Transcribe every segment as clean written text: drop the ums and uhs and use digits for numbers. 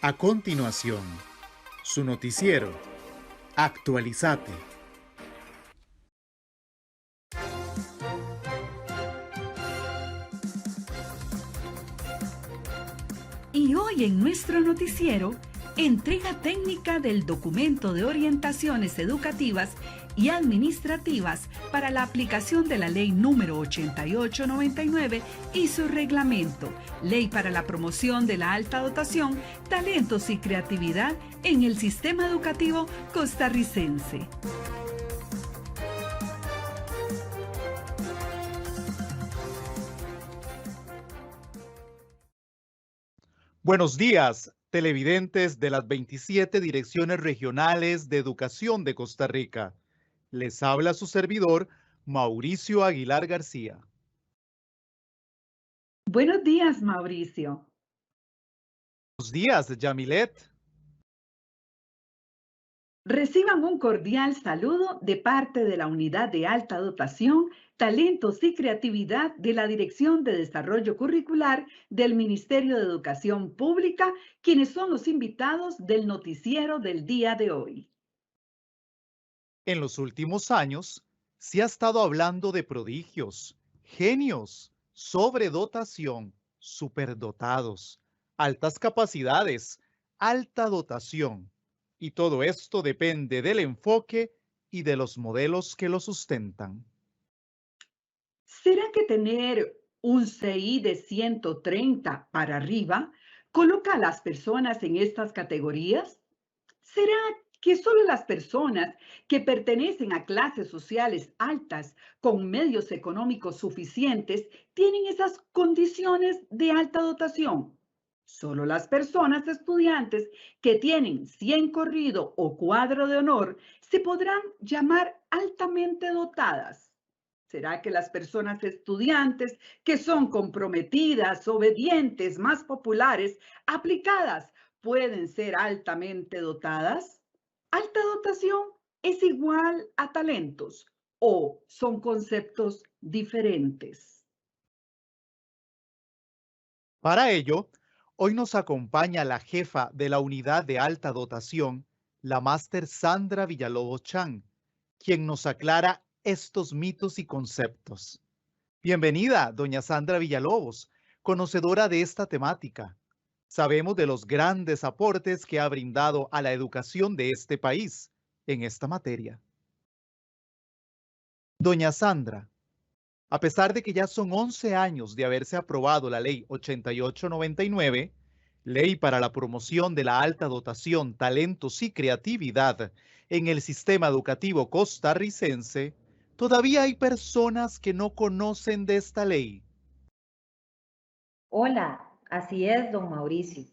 A continuación, su noticiero, Actualizate. Y hoy en nuestro noticiero, entrega técnica del documento de orientaciones educativas y administrativas para la aplicación de la Ley número 8899 y su reglamento, Ley para la promoción de la alta dotación, talentos y creatividad en el sistema educativo costarricense. Buenos días, televidentes de las 27 direcciones regionales de educación de Costa Rica. Les habla su servidor, Mauricio Aguilar García. Buenos días, Mauricio. Buenos días, Yamilet. Reciban un cordial saludo de parte de la Unidad de Alta Dotación, Talentos y Creatividad de la Dirección de Desarrollo Curricular del Ministerio de Educación Pública, quienes son los invitados del noticiero del día de hoy. En los últimos años, se ha estado hablando de prodigios, genios, sobredotación, superdotados, altas capacidades, alta dotación. Y todo esto depende del enfoque y de los modelos que lo sustentan. ¿Será que tener un CI de 130 para arriba coloca a las personas en estas categorías? ¿Será que solo las personas que pertenecen a clases sociales altas con medios económicos suficientes tienen esas condiciones de alta dotación? Solo las personas estudiantes que tienen 100 corrido o cuadro de honor se podrán llamar altamente dotadas. ¿Será que las personas estudiantes que son comprometidas, obedientes, más populares, aplicadas, pueden ser altamente dotadas? ¿Alta dotación es igual a talentos o son conceptos diferentes? Para ello, hoy nos acompaña la jefa de la unidad de alta dotación, la máster Sandra Villalobos Chan, quien nos aclara estos mitos y conceptos. Bienvenida, doña Sandra Villalobos, conocedora de esta temática. Sabemos de los grandes aportes que ha brindado a la educación de este país en esta materia. Doña Sandra, a pesar de que ya son 11 años de haberse aprobado la Ley 8899, Ley para la promoción de la alta dotación, talentos y creatividad en el sistema educativo costarricense, todavía hay personas que no conocen de esta ley. Hola, así es, don Mauricio.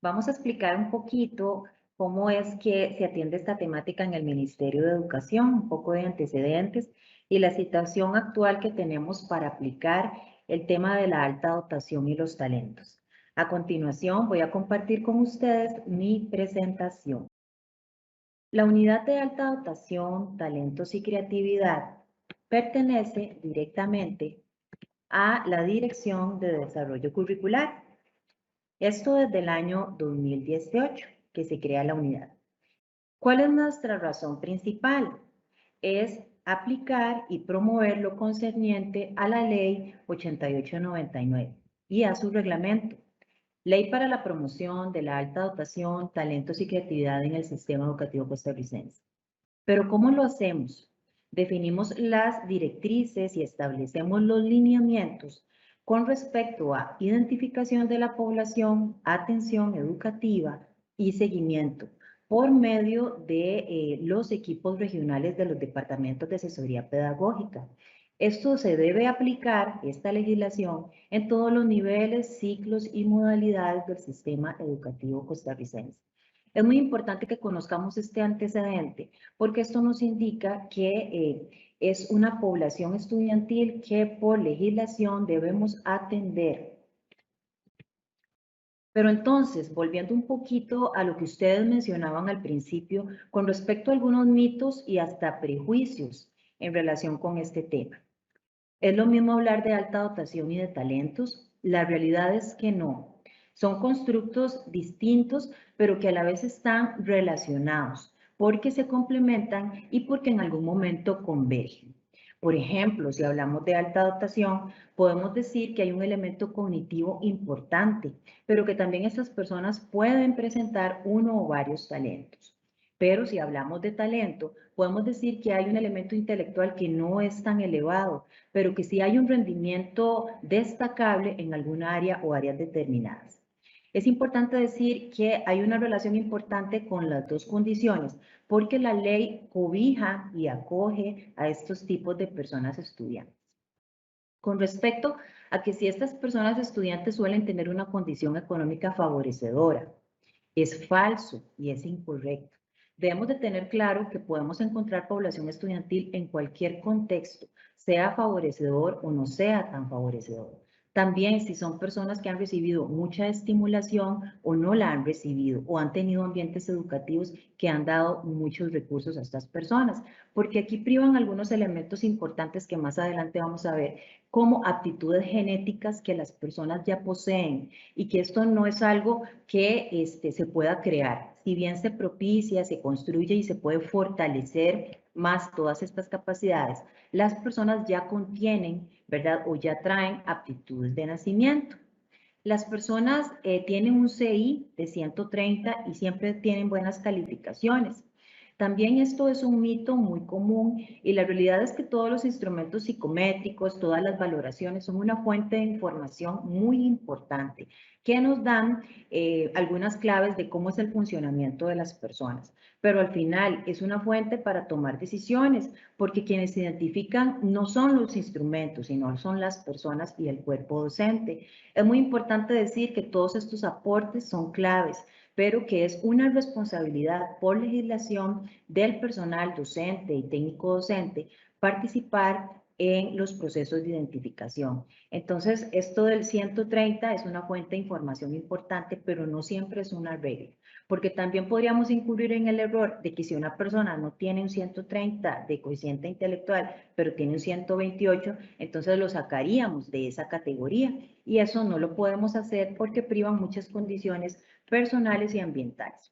Vamos a explicar un poquito cómo es que se atiende esta temática en el Ministerio de Educación, un poco de antecedentes y la situación actual que tenemos para aplicar el tema de la alta dotación y los talentos. A continuación, voy a compartir con ustedes mi presentación. La unidad de alta dotación, talentos y creatividad pertenece directamente a la Dirección de Desarrollo Curricular. Esto desde el año 2018 que se crea la unidad. ¿Cuál es nuestra razón principal? Es aplicar y promover lo concerniente a la Ley 8899 y a su reglamento. Ley para la promoción de la alta dotación, talentos y creatividad en el sistema educativo costarricense. Pero ¿cómo lo hacemos? Definimos las directrices y establecemos los lineamientos con respecto a identificación de la población, atención educativa y seguimiento por medio de los equipos regionales de los departamentos de asesoría pedagógica. Esto se debe aplicar, esta legislación, en todos los niveles, ciclos y modalidades del sistema educativo costarricense. Es muy importante que conozcamos este antecedente porque esto nos indica que es una población estudiantil que por legislación debemos atender. Pero entonces, volviendo un poquito a lo que ustedes mencionaban al principio, con respecto a algunos mitos y hasta prejuicios en relación con este tema. ¿Es lo mismo hablar de alta dotación y de talentos? La realidad es que no. Son constructos distintos, pero que a la vez están relacionados, porque se complementan y porque en algún momento convergen. Por ejemplo, si hablamos de alta dotación, podemos decir que hay un elemento cognitivo importante, pero que también estas personas pueden presentar uno o varios talentos. Pero si hablamos de talento, podemos decir que hay un elemento intelectual que no es tan elevado, pero que sí hay un rendimiento destacable en alguna área o áreas determinadas. Es importante decir que hay una relación importante con las dos condiciones, porque la ley cobija y acoge a estos tipos de personas estudiantes. Con respecto a que si estas personas estudiantes suelen tener una condición económica favorecedora, es falso y es incorrecto. Debemos de tener claro que podemos encontrar población estudiantil en cualquier contexto, sea favorecedor o no sea tan favorecedor. También si son personas que han recibido mucha estimulación o no la han recibido o han tenido ambientes educativos que han dado muchos recursos a estas personas, porque aquí privan algunos elementos importantes que más adelante vamos a ver, como aptitudes genéticas que las personas ya poseen y que esto no es algo que se pueda crear. Si bien se propicia, se construye y se puede fortalecer más todas estas capacidades, las personas ya contienen, ¿verdad? O ya traen aptitudes de nacimiento. Las personas tienen un CI de 130 y siempre tienen buenas calificaciones. También esto es un mito muy común y la realidad es que todos los instrumentos psicométricos, todas las valoraciones son una fuente de información muy importante que nos dan algunas claves de cómo es el funcionamiento de las personas. Pero al final es una fuente para tomar decisiones porque quienes identifican no son los instrumentos, sino son las personas y el cuerpo docente. Es muy importante decir que todos estos aportes son claves, pero que es una responsabilidad por legislación del personal docente y técnico docente participar en los procesos de identificación. Entonces, esto del 130 es una fuente de información importante, pero no siempre es una regla, porque también podríamos incurrir en el error de que si una persona no tiene un 130 de coeficiente intelectual, pero tiene un 128, entonces lo sacaríamos de esa categoría y eso no lo podemos hacer porque privan muchas condiciones personales y ambientales.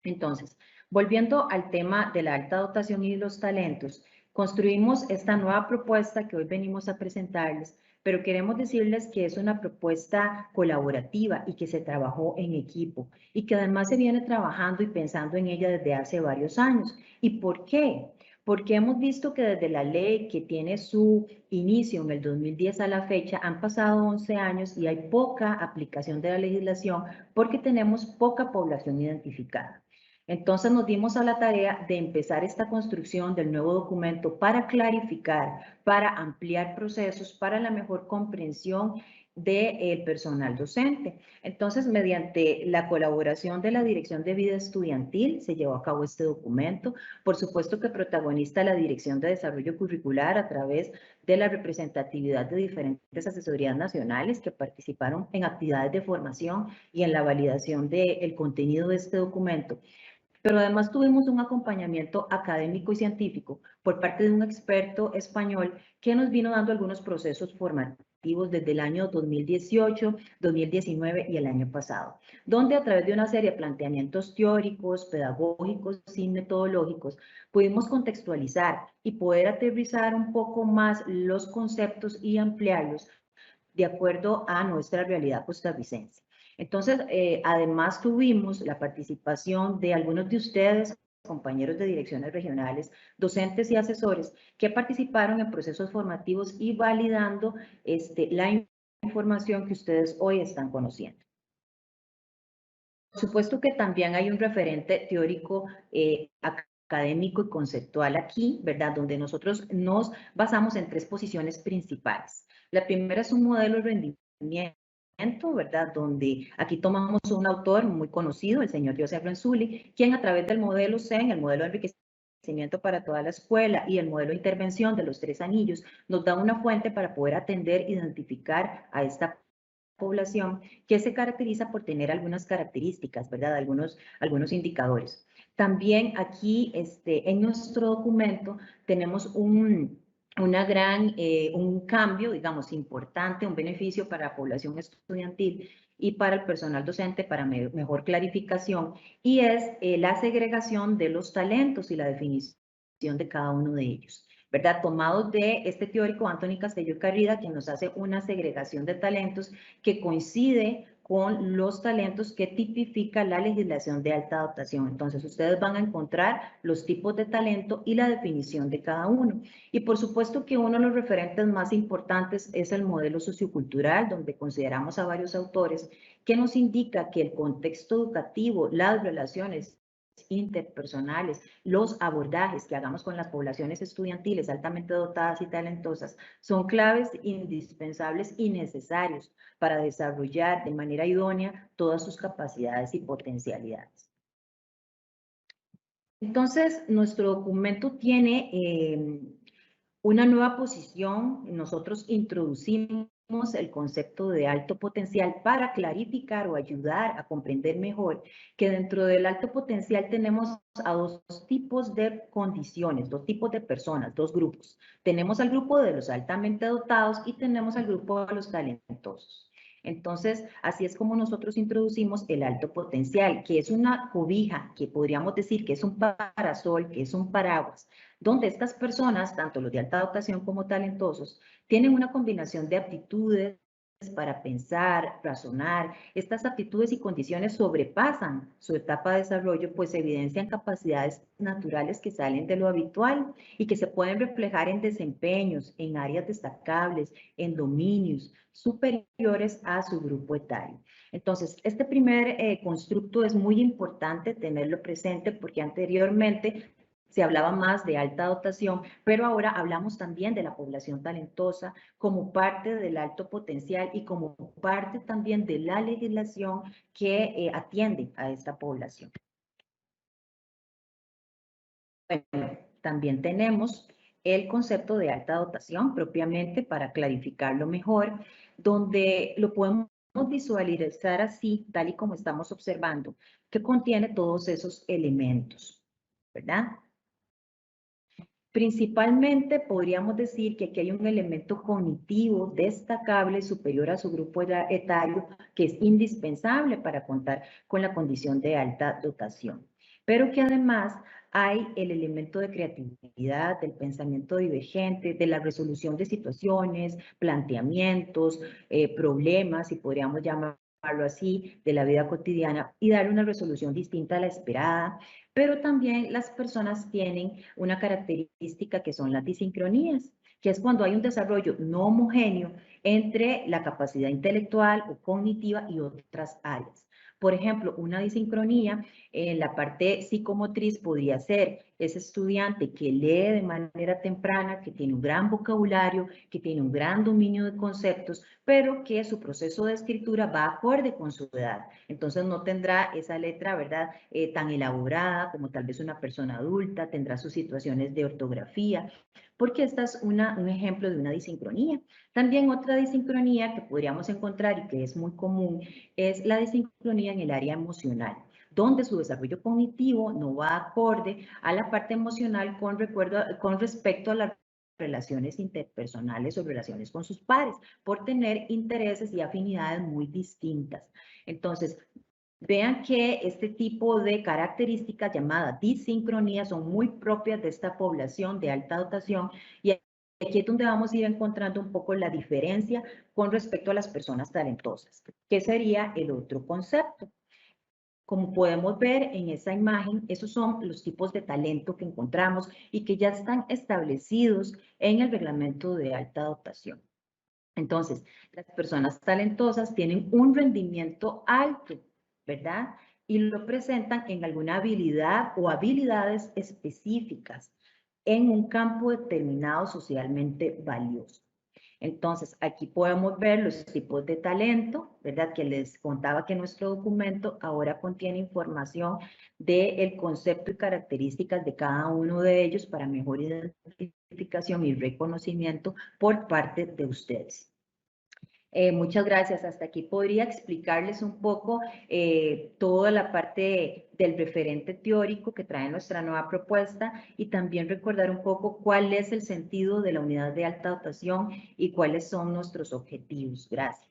Entonces, volviendo al tema de la alta dotación y los talentos, construimos esta nueva propuesta que hoy venimos a presentarles, pero queremos decirles que es una propuesta colaborativa y que se trabajó en equipo y que además se viene trabajando y pensando en ella desde hace varios años. ¿Y por qué? Porque hemos visto que desde la ley que tiene su inicio en el 2010 a la fecha han pasado 11 años y hay poca aplicación de la legislación porque tenemos poca población identificada. Entonces nos dimos a la tarea de empezar esta construcción del nuevo documento para clarificar, para ampliar procesos, para la mejor comprensión del personal docente. Entonces, mediante la colaboración de la Dirección de Vida Estudiantil, se llevó a cabo este documento. Por supuesto que protagonista la Dirección de Desarrollo Curricular a través de la representatividad de diferentes asesorías nacionales que participaron en actividades de formación y en la validación del contenido de este documento. Pero además tuvimos un acompañamiento académico y científico por parte de un experto español que nos vino dando algunos procesos formativos desde el año 2018, 2019 y el año pasado, donde a través de una serie de planteamientos teóricos, pedagógicos y metodológicos pudimos contextualizar y poder aterrizar un poco más los conceptos y ampliarlos de acuerdo a nuestra realidad costarricense. Entonces, además tuvimos la participación de algunos de ustedes, compañeros de direcciones regionales, docentes y asesores que participaron en procesos formativos y validando la información que ustedes hoy están conociendo. Por supuesto que también hay un referente teórico académico y conceptual aquí, ¿verdad? Donde nosotros nos basamos en tres posiciones principales. La primera es un modelo de rendimiento, ¿verdad? Donde aquí tomamos un autor muy conocido, el señor Joseph Renzulli, quien a través del modelo CEN, el modelo de enriquecimiento para toda la escuela y el modelo de intervención de los 3 anillos, nos da una fuente para poder atender e identificar a esta población que se caracteriza por tener algunas características, ¿verdad? Algunos indicadores. También aquí en nuestro documento tenemos un cambio, digamos, importante, un beneficio para la población estudiantil, y para el personal docente para mejor clarificación, y es la segregación de los talentos y la definición de cada uno de ellos, ¿verdad? Tomados de este teórico Anthony Castelló Carrida, que nos hace una segregación de talentos que coincide con los talentos que tipifica la legislación de alta dotación. Entonces, ustedes van a encontrar los tipos de talento y la definición de cada uno. Y por supuesto que uno de los referentes más importantes es el modelo sociocultural, donde consideramos a varios autores, que nos indica que el contexto educativo, las relaciones interpersonales, los abordajes que hagamos con las poblaciones estudiantiles altamente dotadas y talentosas son claves indispensables y necesarios para desarrollar de manera idónea todas sus capacidades y potencialidades. Entonces, nuestro documento tiene una nueva posición. Nosotros introducimos el concepto de alto potencial para clarificar o ayudar a comprender mejor que dentro del alto potencial tenemos a dos tipos de condiciones, dos tipos de personas, dos grupos. Tenemos al grupo de los altamente dotados y tenemos al grupo de los talentosos. Entonces, así es como nosotros introducimos el alto potencial, que es una cobija, que podríamos decir que es un parasol, que es un paraguas, donde estas personas, tanto los de alta dotación como talentosos, tienen una combinación de aptitudes para pensar, razonar. Estas aptitudes y condiciones sobrepasan su etapa de desarrollo, pues evidencian capacidades naturales que salen de lo habitual y que se pueden reflejar en desempeños, en áreas destacables, en dominios superiores a su grupo etario. Entonces, este primer constructo es muy importante tenerlo presente porque anteriormente se hablaba más de alta dotación, pero ahora hablamos también de la población talentosa como parte del alto potencial y como parte también de la legislación que atiende a esta población. Bueno, también tenemos el concepto de alta dotación propiamente para clarificarlo mejor, donde lo podemos visualizar así, tal y como estamos observando, que contiene todos esos elementos, ¿verdad? Principalmente podríamos decir que aquí hay un elemento cognitivo destacable superior a su grupo etario que es indispensable para contar con la condición de alta dotación, pero que además hay el elemento de creatividad, del pensamiento divergente, de la resolución de situaciones, planteamientos, problemas, si podríamos llamarlo así, de la vida cotidiana y dar una resolución distinta a la esperada. Pero también las personas tienen una característica que son las disincronías, que es cuando hay un desarrollo no homogéneo entre la capacidad intelectual o cognitiva y otras áreas. Por ejemplo, una disincronía en la parte psicomotriz podría ser ese estudiante que lee de manera temprana, que tiene un gran vocabulario, que tiene un gran dominio de conceptos, pero que su proceso de escritura va acorde con su edad. Entonces no tendrá esa letra, ¿verdad?, tan elaborada como tal vez una persona adulta, tendrá sus situaciones de ortografía, porque esta es un ejemplo de una disincronía. También otra disincronía que podríamos encontrar y que es muy común es la disincronía en el área emocional, donde su desarrollo cognitivo no va acorde a la parte emocional con respecto a las relaciones interpersonales o relaciones con sus pares, por tener intereses y afinidades muy distintas. Entonces, vean que este tipo de características llamadas disincronía son muy propias de esta población de alta dotación y aquí es donde vamos a ir encontrando un poco la diferencia con respecto a las personas talentosas, que sería el otro concepto. Como podemos ver en esa imagen, esos son los tipos de talento que encontramos y que ya están establecidos en el reglamento de alta dotación. Entonces, las personas talentosas tienen un rendimiento alto, ¿verdad? Y lo presentan en alguna habilidad o habilidades específicas en un campo determinado socialmente valioso. Entonces, aquí podemos ver los tipos de talento, ¿verdad? Que les contaba que nuestro documento ahora contiene información del concepto y características de cada uno de ellos para mejor identificación y reconocimiento por parte de ustedes. Muchas gracias. Hasta aquí podría explicarles un poco toda la parte del referente teórico que trae nuestra nueva propuesta y también recordar un poco cuál es el sentido de la unidad de alta dotación y cuáles son nuestros objetivos. Gracias.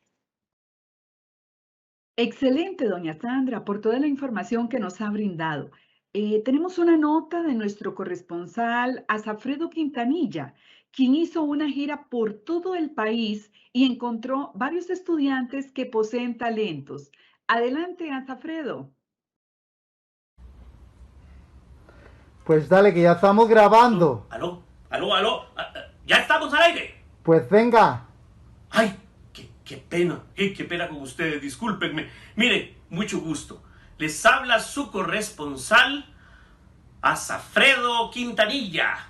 Excelente, doña Sandra, por toda la información que nos ha brindado. Tenemos una nota de nuestro corresponsal, Azafredo Quintanilla, quien hizo una gira por todo el país y encontró varios estudiantes que poseen talentos. Adelante, Azafredo. Pues dale, que ya estamos grabando. ¿Aló? ¿Aló? ¿Aló? ¿Ya estamos al aire? Pues venga. ¡Ay! ¡Qué pena! ¡Qué pena con ustedes! Discúlpenme. Mire, mucho gusto. Les habla su corresponsal, Azafredo Quintanilla.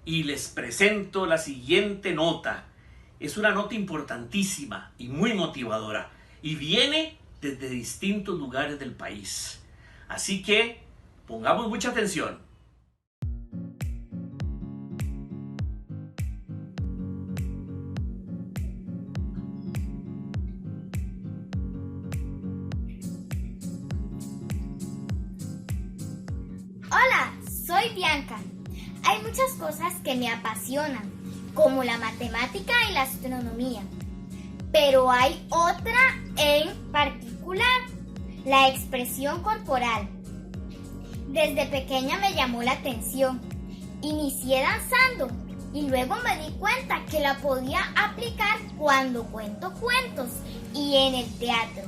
Y les presento la siguiente nota. Es una nota importantísima y muy motivadora. Y viene desde distintos lugares del país. Así que pongamos mucha atención. Hola, soy Bianca. Hay muchas cosas que me apasionan, como la matemática y la astronomía. Pero hay otra en particular, la expresión corporal. Desde pequeña me llamó la atención. Inicié danzando y luego me di cuenta que la podía aplicar cuando cuento cuentos y en el teatro.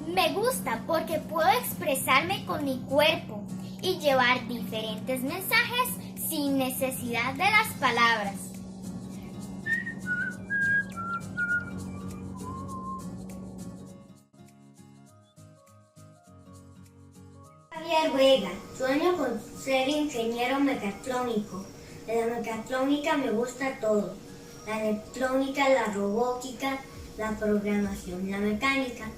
Me gusta porque puedo expresarme con mi cuerpo y llevar diferentes mensajes sin necesidad de las palabras. Javier Vega, sueño con ser ingeniero mecatrónico. De la mecatrónica me gusta todo. La electrónica, la robótica, la programación, la mecánica.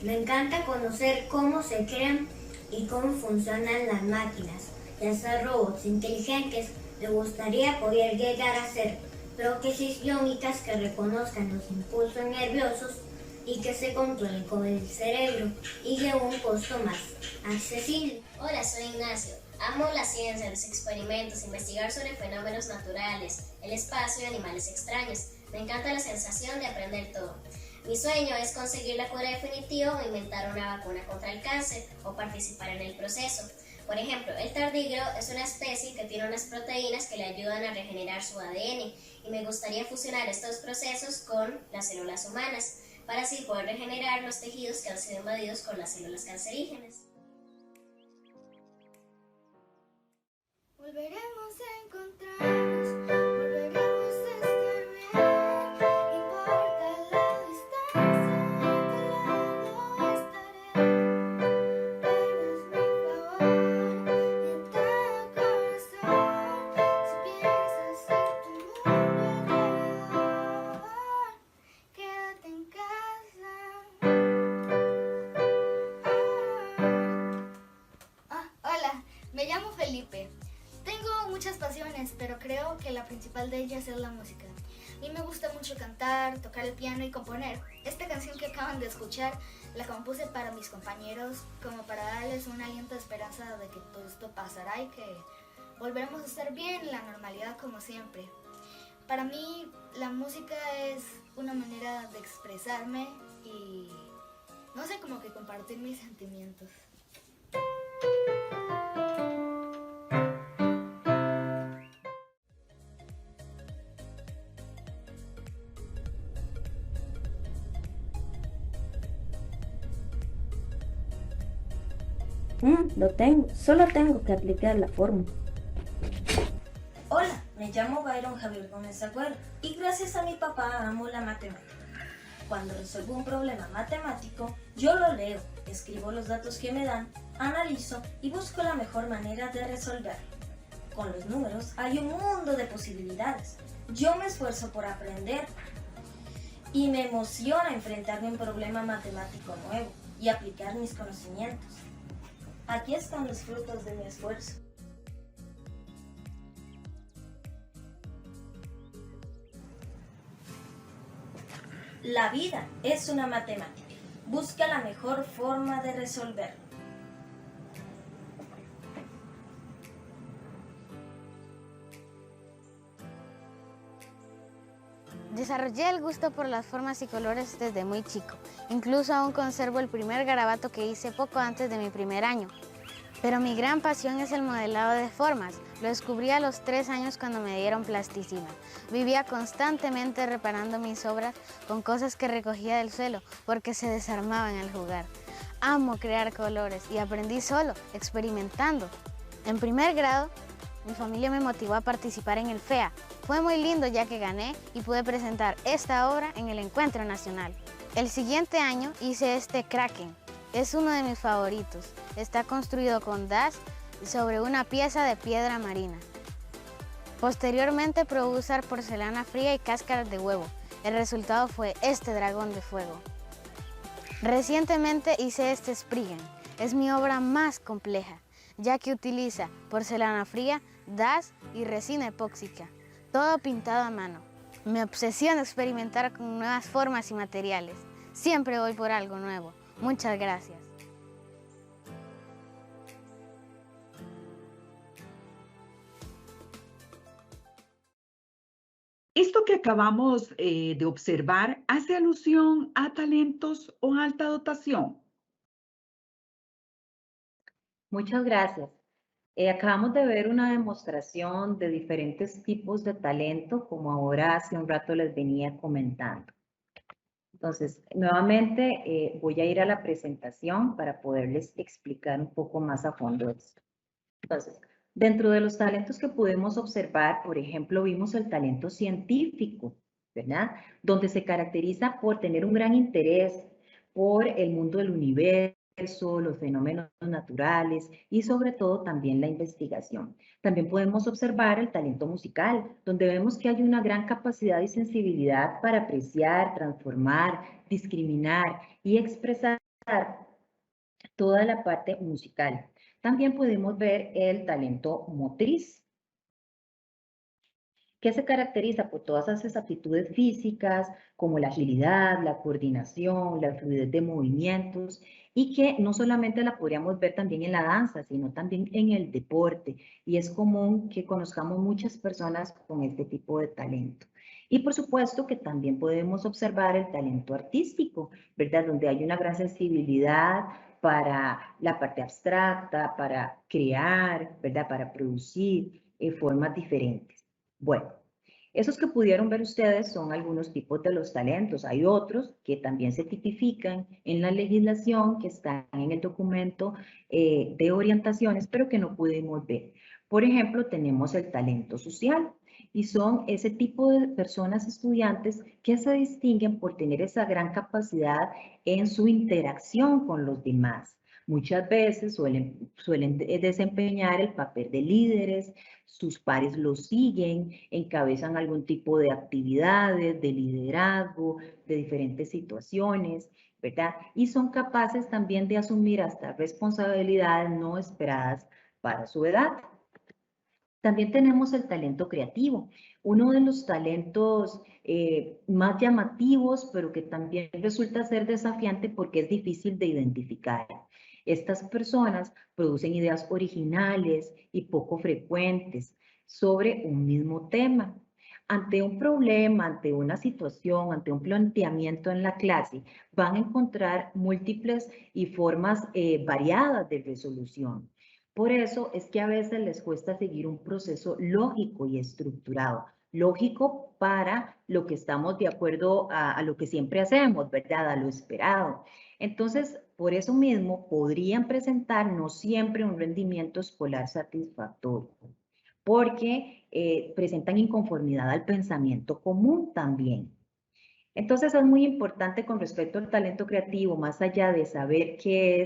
Me encanta conocer cómo se crean y cómo funcionan las máquinas y hacer robots inteligentes. Me gustaría poder llegar a hacer prótesis biónicas que reconozcan los impulsos nerviosos y que se controlen con el cerebro y de un costo más accesible. Hola, soy Ignacio. Amo la ciencia, los experimentos, investigar sobre fenómenos naturales, el espacio y animales extraños. Me encanta la sensación de aprender todo. Mi sueño es conseguir la cura definitiva o inventar una vacuna contra el cáncer o participar en el proceso. Por ejemplo, el tardígrado es una especie que tiene unas proteínas que le ayudan a regenerar su ADN y me gustaría fusionar estos procesos con las células humanas para así poder regenerar los tejidos que han sido invadidos con las células cancerígenas. Volveremos a encontrarnos, volveremos a estar bien, no importa la distancia, a tu lado estaré. Pero hazme un favor, en cada corazón, si piensas ser tu mundo alrededor, quédate en casa. Hola, me llamo Felipe. Tengo muchas pasiones, pero creo que la principal de ellas es la música. A mí me gusta mucho cantar, tocar el piano y componer. Esta canción que acaban de escuchar la compuse para mis compañeros, como para darles un aliento de esperanza de que todo esto pasará y que volveremos a estar bien, la normalidad como siempre. Para mí la música es una manera de expresarme y no sé, como que compartir mis sentimientos. Lo tengo, solo tengo que aplicar la fórmula. Hola, me llamo Byron Javier Gómez Agüero y gracias a mi papá amo la matemática. Cuando resuelvo un problema matemático, yo lo leo, escribo los datos que me dan, analizo y busco la mejor manera de resolverlo. Con los números hay un mundo de posibilidades. Yo me esfuerzo por aprender y me emociona enfrentarme a un problema matemático nuevo y aplicar mis conocimientos. Aquí están los frutos de mi esfuerzo. La vida es una matemática. Busca la mejor forma de resolverlo. Desarrollé el gusto por las formas y colores desde muy chico. Incluso aún conservo el primer garabato que hice poco antes de mi primer año. Pero mi gran pasión es el modelado de formas. Lo descubrí a los 3 años cuando me dieron plasticina. Vivía constantemente reparando mis obras con cosas que recogía del suelo porque se desarmaban al jugar. Amo crear colores y aprendí solo, experimentando. En primer grado, mi familia me motivó a participar en el FEA. Fue muy lindo ya que gané y pude presentar esta obra en el encuentro nacional. El siguiente año hice este Kraken. Es uno de mis favoritos. Está construido con das sobre una pieza de piedra marina. Posteriormente probé usar porcelana fría y cáscaras de huevo. El resultado fue este dragón de fuego. Recientemente hice este Spriggan. Es mi obra más compleja, ya que utiliza porcelana fría, das y resina epóxica, todo pintado a mano. Me obsesiona experimentar con nuevas formas y materiales. Siempre voy por algo nuevo. Muchas gracias. Esto que acabamos de observar hace alusión a talentos o alta dotación. Muchas gracias. Acabamos de ver una demostración de diferentes tipos de talento, como ahora hace un rato les venía comentando. Entonces, nuevamente voy a ir a la presentación para poderles explicar un poco más a fondo esto. Entonces, dentro de los talentos que podemos observar, por ejemplo, vimos el talento científico, ¿verdad? Donde se caracteriza por tener un gran interés por el mundo del universo, los fenómenos naturales y sobre todo también la investigación. También podemos observar el talento musical, donde vemos que hay una gran capacidad y sensibilidad para apreciar, transformar, discriminar y expresar toda la parte musical. También podemos ver el talento motriz, que se caracteriza por todas esas aptitudes físicas, como la agilidad, la coordinación, la fluidez de movimientos, y que no solamente la podríamos ver también en la danza, sino también en el deporte. Y es común que conozcamos muchas personas con este tipo de talento. Y por supuesto que también podemos observar el talento artístico, ¿verdad? Donde hay una gran sensibilidad para la parte abstracta, para crear, ¿verdad? Para producir formas diferentes. Bueno, esos que pudieron ver ustedes son algunos tipos de los talentos. Hay otros que también se tipifican en la legislación, que están en el documento de orientaciones, pero que no pudimos ver. Por ejemplo, tenemos el talento social y son ese tipo de personas estudiantes que se distinguen por tener esa gran capacidad en su interacción con los demás. Muchas veces suelen desempeñar el papel de líderes, sus pares los siguen, encabezan algún tipo de actividades, de liderazgo, de diferentes situaciones, ¿verdad? Y son capaces también de asumir hasta responsabilidades no esperadas para su edad. También tenemos el talento creativo, uno de los talentos más llamativos, pero que también resulta ser desafiante porque es difícil de identificar. Estas personas producen ideas originales y poco frecuentes sobre un mismo tema. Ante un problema, ante una situación, ante un planteamiento en la clase, van a encontrar múltiples y formas variadas de resolución. Por eso es que a veces les cuesta seguir un proceso lógico y estructurado. Lógico para lo que estamos de acuerdo a lo que siempre hacemos, ¿verdad? A lo esperado. Entonces, por eso mismo, podrían presentar no siempre un rendimiento escolar satisfactorio, porque presentan inconformidad al pensamiento común también. Entonces, es muy importante con respecto al talento creativo, más allá de saber qué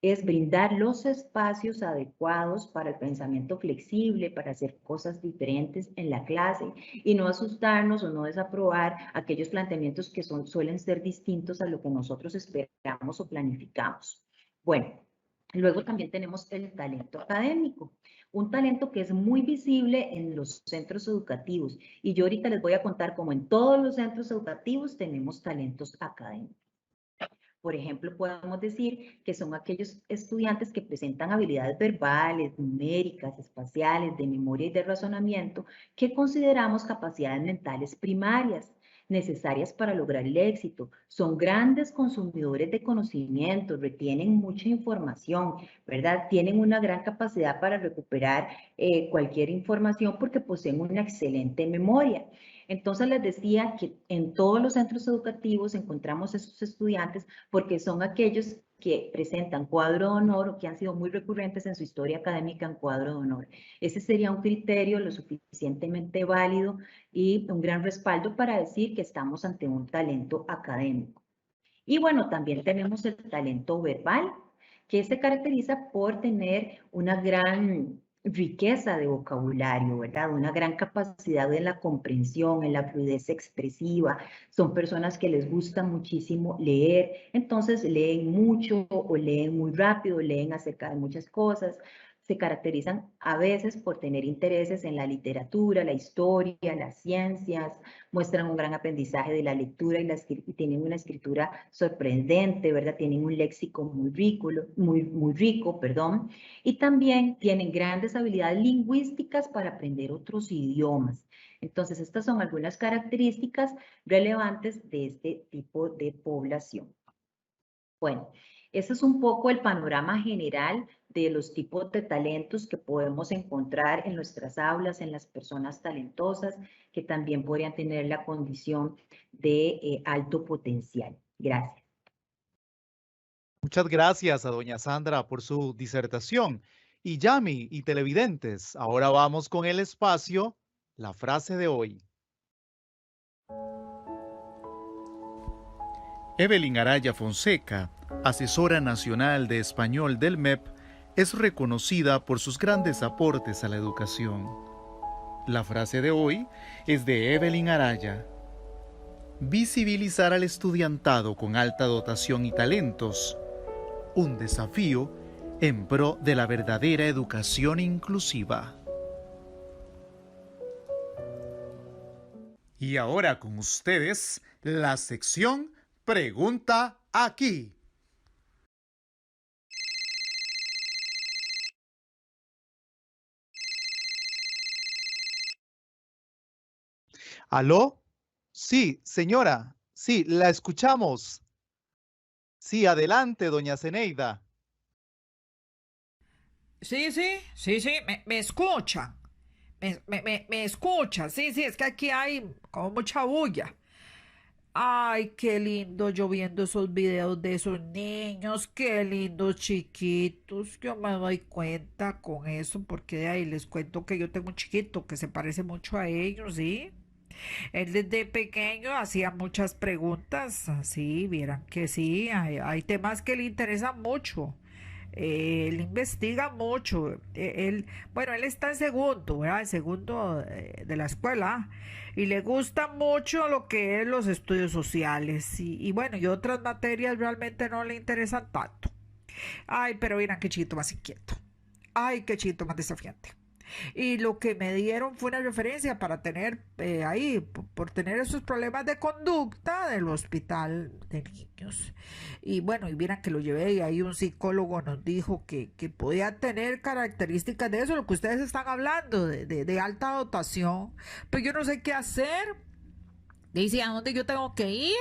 es brindar los espacios adecuados para el pensamiento flexible, para hacer cosas diferentes en la clase y no asustarnos o no desaprobar aquellos planteamientos que suelen ser distintos a lo que nosotros esperamos o planificamos. Bueno, luego también tenemos el talento académico, un talento que es muy visible en los centros educativos y yo ahorita les voy a contar cómo en todos los centros educativos tenemos talentos académicos. Por ejemplo, podemos decir que son aquellos estudiantes que presentan habilidades verbales, numéricas, espaciales, de memoria y de razonamiento, que consideramos capacidades mentales primarias. necesarias para lograr el éxito. Son grandes consumidores de conocimiento, retienen mucha información, ¿verdad? Tienen una gran capacidad para recuperar cualquier información porque poseen una excelente memoria. Entonces les decía que en todos los centros educativos encontramos estos estudiantes porque son aquellos que presentan cuadro de honor o que han sido muy recurrentes en su historia académica en cuadro de honor. Ese sería un criterio lo suficientemente válido y un gran respaldo para decir que estamos ante un talento académico. Y bueno, también tenemos el talento verbal, que se caracteriza por tener una gran riqueza de vocabulario, ¿verdad? Una gran capacidad en la comprensión, en la fluidez expresiva. Son personas que les gusta muchísimo leer, entonces leen mucho o leen muy rápido, leen acerca de muchas cosas. Se caracterizan a veces por tener intereses en la literatura, la historia, las ciencias, muestran un gran aprendizaje de la lectura y tienen una escritura sorprendente, ¿verdad? Tienen un léxico muy rico, perdón, y también tienen grandes habilidades lingüísticas para aprender otros idiomas. Entonces, estas son algunas características relevantes de este tipo de población. Bueno, ese es un poco el panorama general de los tipos de talentos que podemos encontrar en nuestras aulas, en las personas talentosas, que también podrían tener la condición de alto potencial. Gracias. Muchas gracias a doña Sandra por su disertación. Y Yami y televidentes, ahora vamos con el espacio, la frase de hoy. Evelyn Araya Fonseca, asesora nacional de español del MEP, es reconocida por sus grandes aportes a la educación. La frase de hoy es de Evelyn Araya. Visibilizar al estudiantado con alta dotación y talentos, un desafío en pro de la verdadera educación inclusiva. Y ahora con ustedes, la sección Pregunta aquí. ¿Aló? Sí, señora. Sí, la escuchamos. Sí, adelante, doña Zeneida. Sí, me escuchan. Me escuchan. Sí, es que aquí hay como mucha bulla. Ay, qué lindo yo viendo esos videos de esos niños, qué lindos chiquitos. Yo me doy cuenta con eso porque de ahí les cuento que yo tengo un chiquito que se parece mucho a ellos, ¿sí? Él desde pequeño hacía muchas preguntas, así, vieran que sí, hay temas que le interesan mucho. Él investiga mucho. Él está en segundo, ¿verdad? En segundo de la escuela. Y le gusta mucho lo que es los estudios sociales. Y otras materias realmente no le interesan tanto. Ay, pero miren qué chiquito más inquieto. Ay, qué chiquito más desafiante. Y lo que me dieron fue una referencia para tener por tener esos problemas de conducta del hospital de niños. Y vieran que lo llevé y ahí un psicólogo nos dijo que podía tener características de eso, lo que ustedes están hablando, de alta dotación. Pero yo no sé qué hacer. Dice, ¿a dónde yo tengo que ir?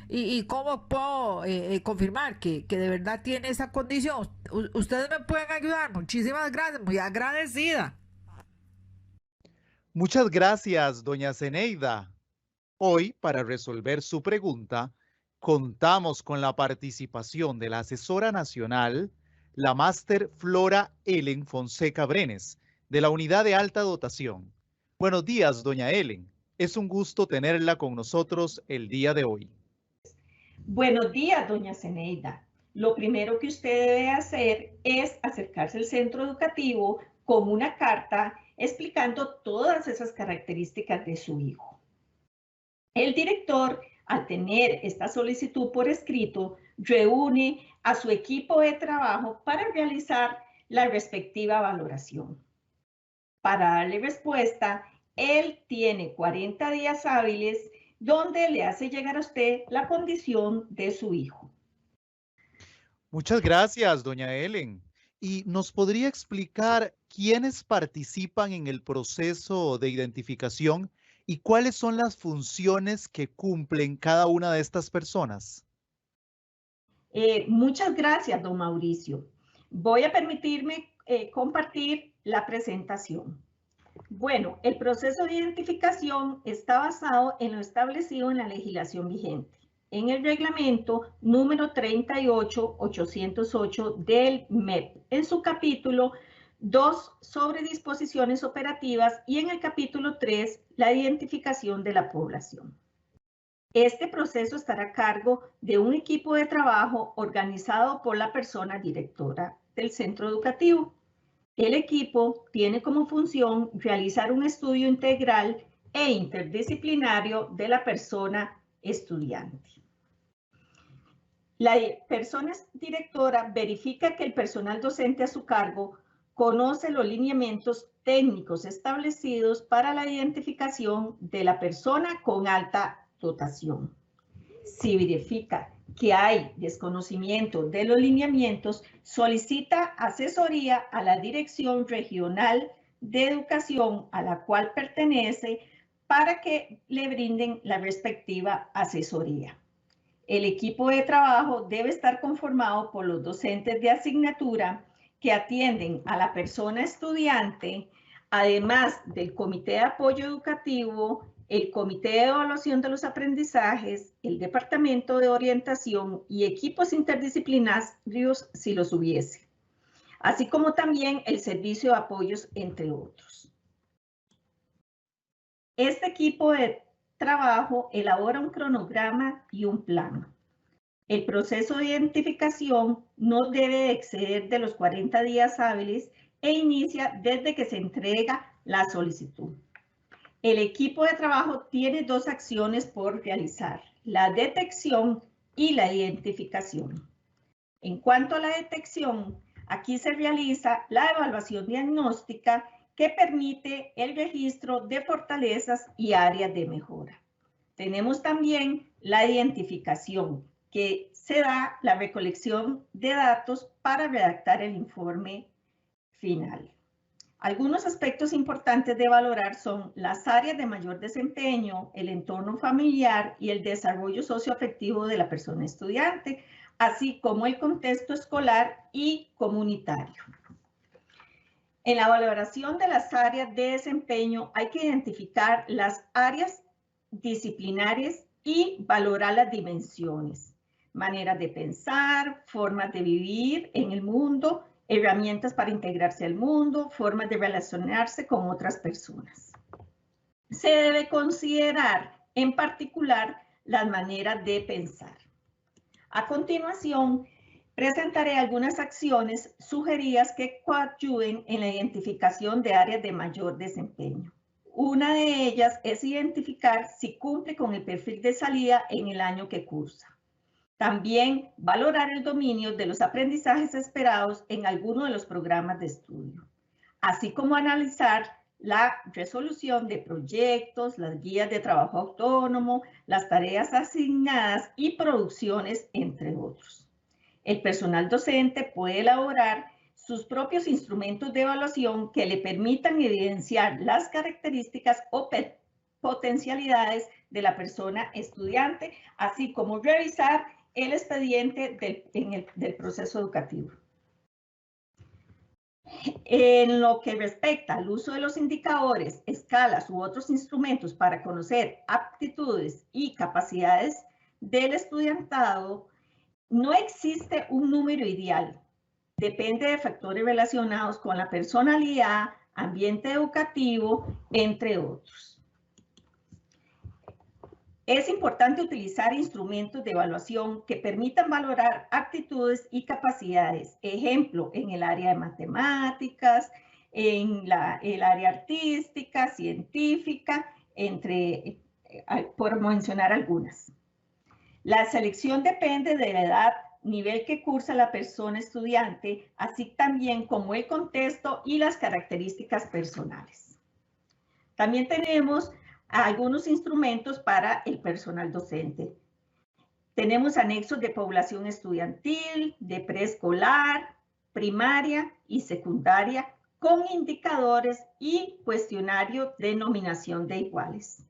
¿Y cómo puedo confirmar que de verdad tiene esa condición? Ustedes me pueden ayudar. Muchísimas gracias, muy agradecida. Muchas gracias, doña Zeneida. Hoy, para resolver su pregunta, contamos con la participación de la asesora nacional, la máster Flora Ellen Fonseca Brenes, de la Unidad de Alta Dotación. Buenos días, doña Ellen. Es un gusto tenerla con nosotros el día de hoy. Buenos días, doña Zeneida. Lo primero que usted debe hacer es acercarse al centro educativo con una carta explicando todas esas características de su hijo. El director, al tener esta solicitud por escrito, reúne a su equipo de trabajo para realizar la respectiva valoración. Para darle respuesta, él tiene 40 días hábiles donde le hace llegar a usted la condición de su hijo. Muchas gracias, doña Ellen. ¿Y nos podría explicar quiénes participan en el proceso de identificación ¿Y cuáles son las funciones que cumplen cada una de estas personas? Muchas gracias, don Mauricio. Voy a permitirme compartir la presentación. Bueno, el proceso de identificación está basado en lo establecido en la legislación vigente, en el reglamento número 38.808 del MEP, en su capítulo 2 sobre disposiciones operativas y en el capítulo 3, la identificación de la población. Este proceso estará a cargo de un equipo de trabajo organizado por la persona directora del centro educativo. El equipo tiene como función realizar un estudio integral e interdisciplinario de la persona estudiante. La persona directora verifica que el personal docente a su cargo conoce los lineamientos técnicos establecidos para la identificación de la persona con alta dotación. Si verifica que hay desconocimiento de los lineamientos, solicita asesoría a la Dirección Regional de Educación a la cual pertenece para que le brinden la respectiva asesoría. El equipo de trabajo debe estar conformado por los docentes de asignatura que atienden a la persona estudiante, además del Comité de Apoyo Educativo, el Comité de Evaluación de los Aprendizajes, el Departamento de Orientación y equipos interdisciplinarios si los hubiese, así como también el Servicio de Apoyos, entre otros. Este equipo de trabajo elabora un cronograma y un plan. El proceso de identificación no debe exceder de los 40 días hábiles e inicia desde que se entrega la solicitud. El equipo de trabajo tiene dos acciones por realizar, la detección y la identificación. En cuanto a la detección, aquí se realiza la evaluación diagnóstica que permite el registro de fortalezas y áreas de mejora. Tenemos también la identificación, que se da la recolección de datos para redactar el informe final. Algunos aspectos importantes de valorar son las áreas de mayor desempeño, el entorno familiar y el desarrollo socioafectivo de la persona estudiante, así como el contexto escolar y comunitario. En la valoración de las áreas de desempeño hay que identificar las áreas disciplinarias y valorar las dimensiones, maneras de pensar, formas de vivir en el mundo, herramientas para integrarse al mundo, formas de relacionarse con otras personas. Se debe considerar en particular las maneras de pensar. A continuación, presentaré algunas acciones sugeridas que coadyuven en la identificación de áreas de mayor desempeño. Una de ellas es identificar si cumple con el perfil de salida en el año que cursa. También valorar el dominio de los aprendizajes esperados en alguno de los programas de estudio, así como analizar la resolución de proyectos, las guías de trabajo autónomo, las tareas asignadas y producciones, entre otros. El personal docente puede elaborar sus propios instrumentos de evaluación que le permitan evidenciar las características o potencialidades de la persona estudiante, así como revisar el expediente del proceso educativo. En lo que respecta al uso de los indicadores, escalas u otros instrumentos para conocer aptitudes y capacidades del estudiantado, no existe un número ideal. Depende de factores relacionados con la personalidad, ambiente educativo, entre otros. Es importante utilizar instrumentos de evaluación que permitan valorar aptitudes y capacidades. Ejemplo, en el área de matemáticas, en el área artística, científica, por mencionar algunas. La selección depende de la edad, nivel que cursa la persona estudiante, así también como el contexto y las características personales. También tenemos algunos instrumentos para el personal docente. Tenemos anexos de población estudiantil, de preescolar, primaria y secundaria, con indicadores y cuestionario de nominación de iguales.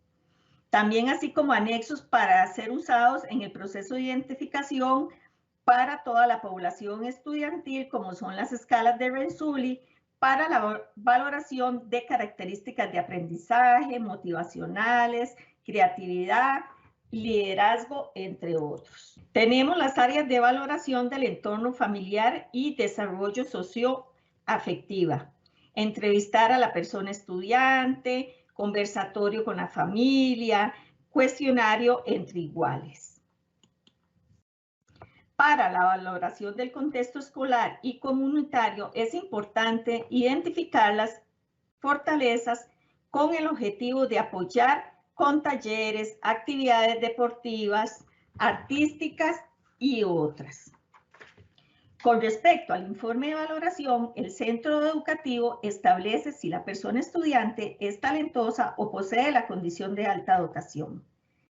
También así como anexos para ser usados en el proceso de identificación para toda la población estudiantil, como son las escalas de Renzulli, para la valoración de características de aprendizaje, motivacionales, creatividad, liderazgo, entre otros. Tenemos las áreas de valoración del entorno familiar y desarrollo socioafectiva. Entrevistar a la persona estudiante, conversatorio con la familia, cuestionario entre iguales. Para la valoración del contexto escolar y comunitario es importante identificar las fortalezas con el objetivo de apoyar con talleres, actividades deportivas, artísticas y otras. Con respecto al informe de valoración, el centro educativo establece si la persona estudiante es talentosa o posee la condición de alta dotación.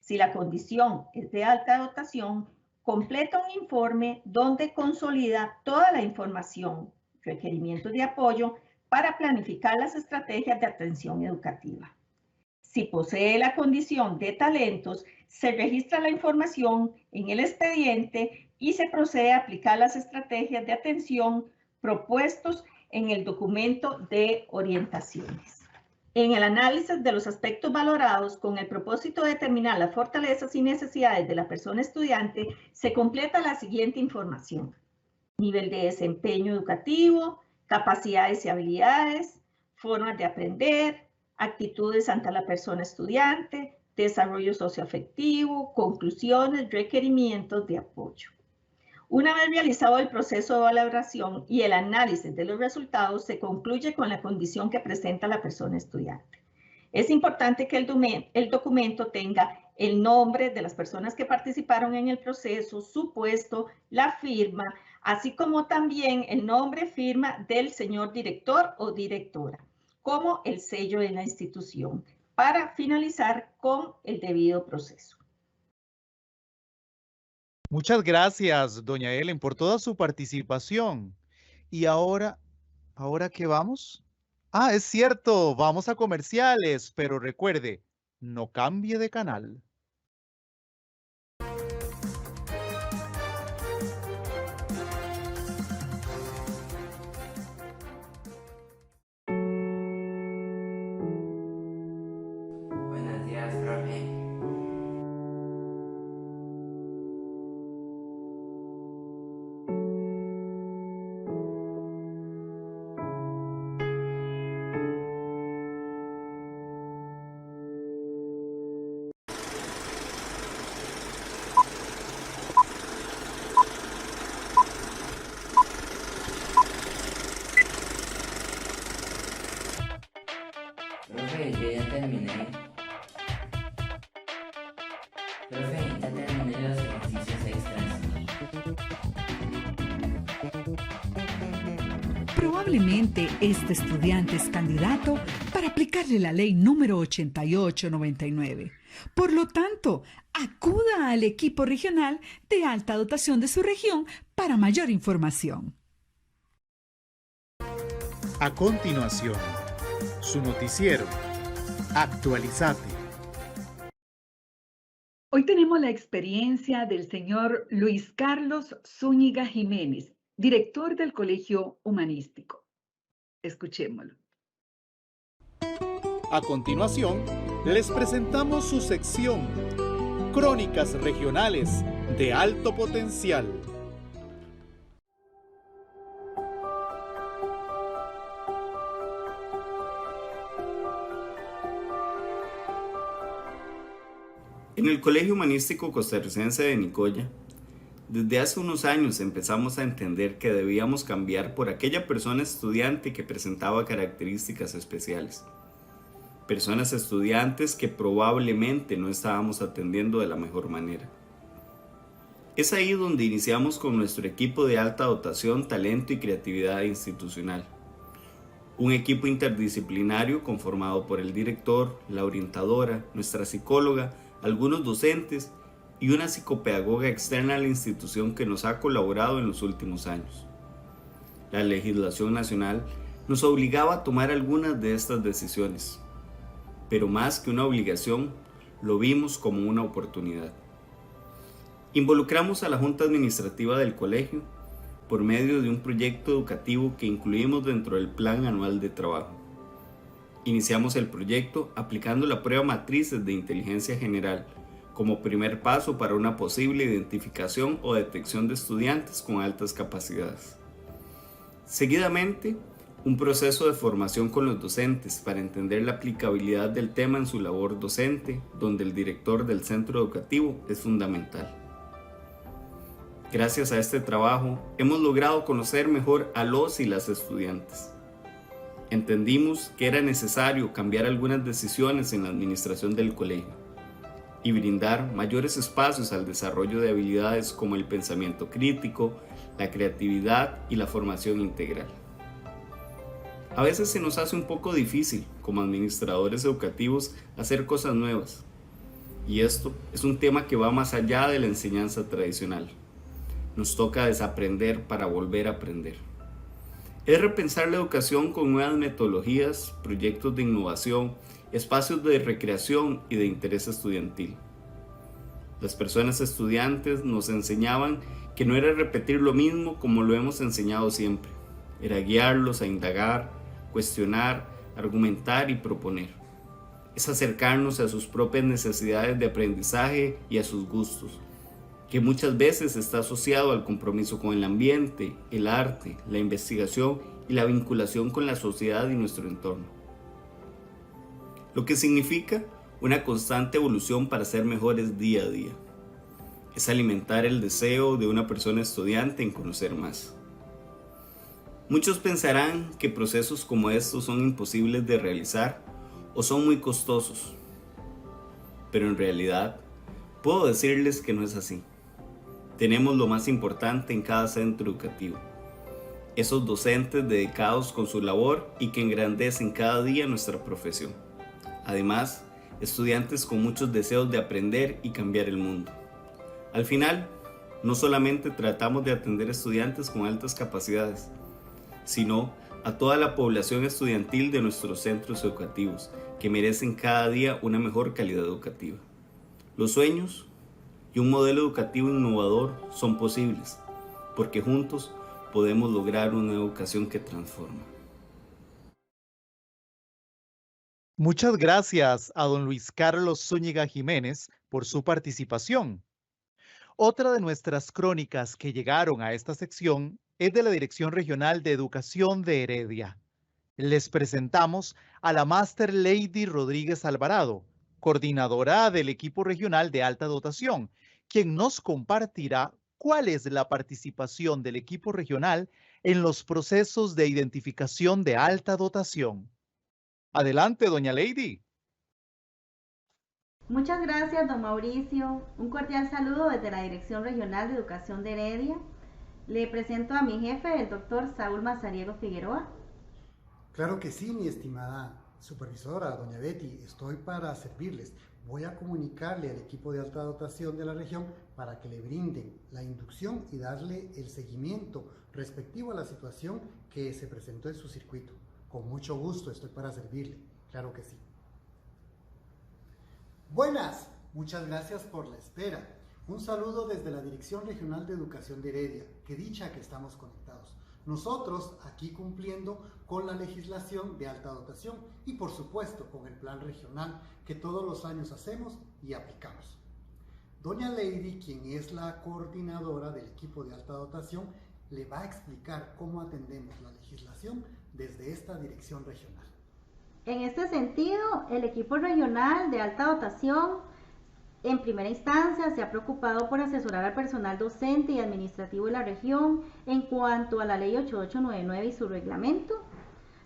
Si la condición es de alta dotación, completa un informe donde consolida toda la información, requerimientos de apoyo para planificar las estrategias de atención educativa. Si posee la condición de talentos, se registra la información en el expediente y se procede a aplicar las estrategias de atención propuestos en el documento de orientaciones. En el análisis de los aspectos valorados, con el propósito de determinar las fortalezas y necesidades de la persona estudiante, se completa la siguiente información: nivel de desempeño educativo, capacidades y habilidades, formas de aprender, actitudes ante la persona estudiante, desarrollo socioafectivo, conclusiones, requerimientos de apoyo. Una vez realizado el proceso de valoración y el análisis de los resultados, se concluye con la condición que presenta la persona estudiante. Es importante que el documento tenga el nombre de las personas que participaron en el proceso, su puesto, la firma, así como también el nombre, firma del señor director o directora, como el sello de la institución, para finalizar con el debido proceso. Muchas gracias, doña Ellen, por toda su participación. Y ¿ahora qué vamos? Ah, es cierto, vamos a comerciales, pero recuerde, no cambie de canal. Buenos días, profe. Profe, yo ya terminé. Profe, ya terminé los ejercicios extras. Probablemente este estudiante es candidato para aplicarle la ley número 8899. Por lo tanto, acuda al equipo regional de alta dotación de su región para mayor información. A continuación, su noticiero, Actualizate. Hoy tenemos la experiencia del señor Luis Carlos Zúñiga Jiménez, director del Colegio Humanístico. Escuchémoslo. A continuación, les presentamos su sección, Crónicas Regionales de Alto Potencial. En el Colegio Humanístico Costarricense de Nicoya, desde hace unos años empezamos a entender que debíamos cambiar por aquella persona estudiante que presentaba características especiales. Personas estudiantes que probablemente no estábamos atendiendo de la mejor manera. Es ahí donde iniciamos con nuestro equipo de alta dotación, talento y creatividad institucional. Un equipo interdisciplinario conformado por el director, la orientadora, nuestra psicóloga, algunos docentes y una psicopedagoga externa a la institución que nos ha colaborado en los últimos años. La legislación nacional nos obligaba a tomar algunas de estas decisiones, pero más que una obligación, lo vimos como una oportunidad. Involucramos a la Junta Administrativa del colegio por medio de un proyecto educativo que incluimos dentro del Plan Anual de Trabajo. Iniciamos el proyecto aplicando la prueba matrices de inteligencia general como primer paso para una posible identificación o detección de estudiantes con altas capacidades. Seguidamente, un proceso de formación con los docentes para entender la aplicabilidad del tema en su labor docente, donde el director del centro educativo es fundamental. Gracias a este trabajo, hemos logrado conocer mejor a los y las estudiantes. Entendimos que era necesario cambiar algunas decisiones en la administración del colegio y brindar mayores espacios al desarrollo de habilidades como el pensamiento crítico, la creatividad y la formación integral. A veces se nos hace un poco difícil, como administradores educativos, hacer cosas nuevas. Y esto es un tema que va más allá de la enseñanza tradicional. Nos toca desaprender para volver a aprender. Es repensar la educación con nuevas metodologías, proyectos de innovación, espacios de recreación y de interés estudiantil. Las personas estudiantes nos enseñaban que no era repetir lo mismo como lo hemos enseñado siempre. Era guiarlos a indagar, cuestionar, argumentar y proponer. Es acercarnos a sus propias necesidades de aprendizaje y a sus gustos, que muchas veces está asociado al compromiso con el ambiente, el arte, la investigación y la vinculación con la sociedad y nuestro entorno. Lo que significa una constante evolución para ser mejores día a día. Es alimentar el deseo de una persona estudiante en conocer más. Muchos pensarán que procesos como estos son imposibles de realizar o son muy costosos, pero en realidad puedo decirles que no es así. Tenemos lo más importante en cada centro educativo, esos docentes dedicados con su labor y que engrandecen cada día nuestra profesión. Además, estudiantes con muchos deseos de aprender y cambiar el mundo. Al final, no solamente tratamos de atender estudiantes con altas capacidades, sino a toda la población estudiantil de nuestros centros educativos, que merecen cada día una mejor calidad educativa. Los sueños y un modelo educativo innovador son posibles, porque juntos podemos lograr una educación que transforma. Muchas gracias a don Luis Carlos Zúñiga Jiménez por su participación. Otra de nuestras crónicas que llegaron a esta sección es de la Dirección Regional de Educación de Heredia. Les presentamos a la Máster Lady Rodríguez Alvarado, coordinadora del equipo regional de alta dotación, quien nos compartirá cuál es la participación del equipo regional en los procesos de identificación de alta dotación. Adelante, doña Lady. Muchas gracias, don Mauricio. Un cordial saludo desde la Dirección Regional de Educación de Heredia. Le presento a mi jefe, el doctor Saúl Mazariego Figueroa. Claro que sí, mi estimada supervisora, doña Betty, estoy para servirles. Voy a comunicarle al equipo de alta dotación de la región para que le brinden la inducción y darle el seguimiento respectivo a la situación que se presentó en su circuito. Con mucho gusto estoy para servirle, claro que sí. Buenas, muchas gracias por la espera. Un saludo desde la Dirección Regional de Educación de Heredia. Qué dicha que estamos conectados. Nosotros aquí cumpliendo con la legislación de alta dotación y por supuesto con el plan regional que todos los años hacemos y aplicamos. Doña Lady, quien es la coordinadora del equipo de alta dotación, le va a explicar cómo atendemos la legislación desde esta dirección regional. En este sentido, el equipo regional de alta dotación en primera instancia se ha preocupado por asesorar al personal docente y administrativo de la región en cuanto a la ley 8899 y su reglamento.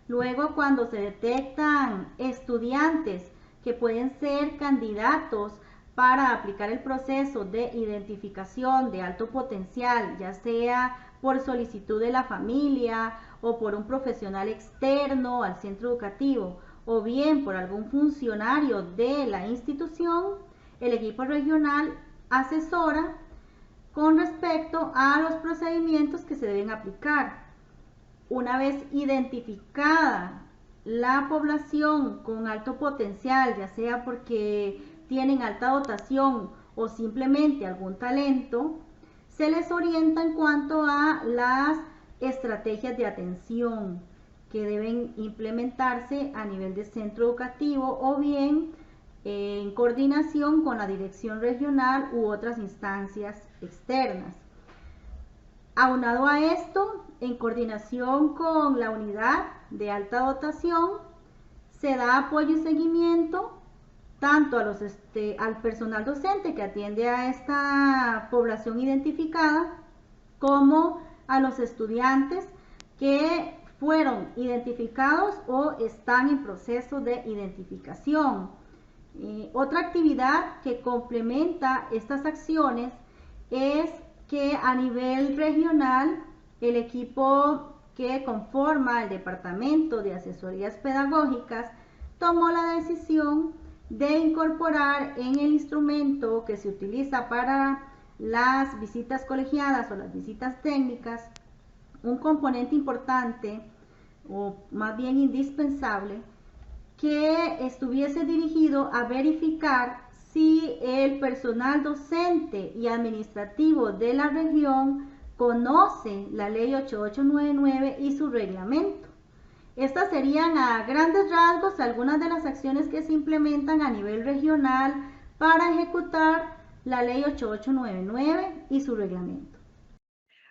Luego, cuando se detectan estudiantes que pueden ser candidatos para aplicar el proceso de identificación de alto potencial, ya sea por solicitud de la familia o por un profesional externo al centro educativo o bien por algún funcionario de la institución, el equipo regional asesora con respecto a los procedimientos que se deben aplicar. Una vez identificada la población con alto potencial, ya sea porque tienen alta dotación o simplemente algún talento, se les orienta en cuanto a las estrategias de atención que deben implementarse a nivel de centro educativo o bien en coordinación con la dirección regional u otras instancias externas. Aunado a esto, en coordinación con la unidad de alta dotación, se da apoyo y seguimiento tanto a al personal docente que atiende a esta población identificada, como a los estudiantes que fueron identificados o están en proceso de identificación. Otra actividad que complementa estas acciones es que a nivel regional el equipo que conforma el Departamento de Asesorías Pedagógicas tomó la decisión de incorporar en el instrumento que se utiliza para las visitas colegiadas o las visitas técnicas un componente importante o más bien indispensable que estuviese dirigido a verificar si el personal docente y administrativo de la región conoce la ley 8899 y su reglamento. Estas serían a grandes rasgos algunas de las acciones que se implementan a nivel regional para ejecutar la ley 8899 y su reglamento.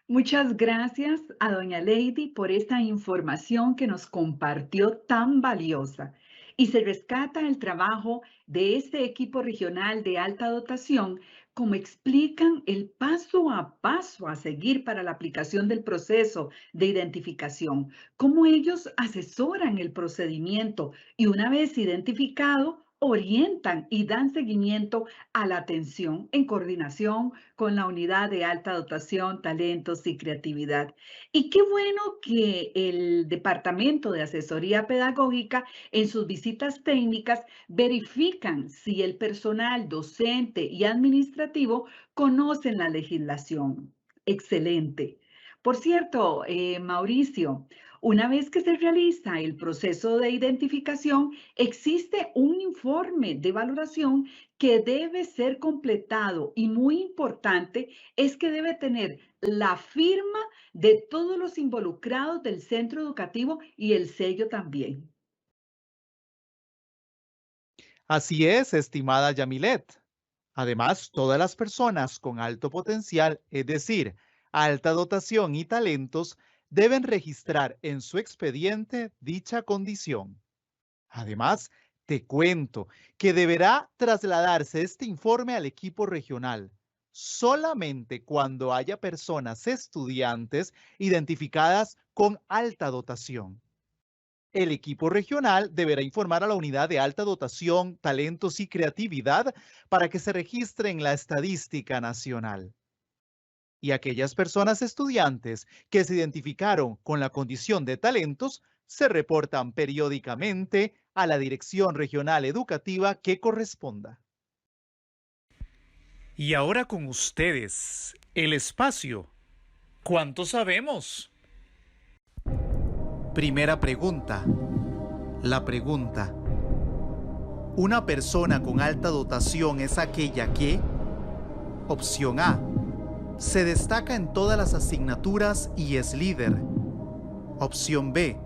Muchas gracias a doña Lady por esta información que nos compartió tan valiosa. Y se rescata el trabajo de este equipo regional de alta dotación, como explican el paso a paso a seguir para la aplicación del proceso de identificación, cómo ellos asesoran el procedimiento y una vez identificado, orientan y dan seguimiento a la atención en coordinación con la unidad de alta dotación, talentos y creatividad. Y qué bueno que el Departamento de Asesoría Pedagógica en sus visitas técnicas verifican si el personal docente y administrativo conocen la legislación. Excelente. Por cierto, Mauricio, una vez que se realiza el proceso de identificación, existe un informe de valoración que debe ser completado y muy importante es que debe tener la firma de todos los involucrados del centro educativo y el sello también. Así es, estimada Yamilet. Además, todas las personas con alto potencial, es decir, alta dotación y talentos, deben registrar en su expediente dicha condición. Además, te cuento que deberá trasladarse este informe al equipo regional solamente cuando haya personas estudiantes identificadas con alta dotación. El equipo regional deberá informar a la unidad de alta dotación, talentos y creatividad para que se registre en la estadística nacional. Y aquellas personas estudiantes que se identificaron con la condición de talentos se reportan periódicamente a la Dirección Regional Educativa que corresponda. Y ahora con ustedes, el espacio. ¿Cuánto sabemos? Primera pregunta. La pregunta. ¿Una persona con alta dotación es aquella que? Opción A. Se destaca en todas las asignaturas y es líder. Opción B.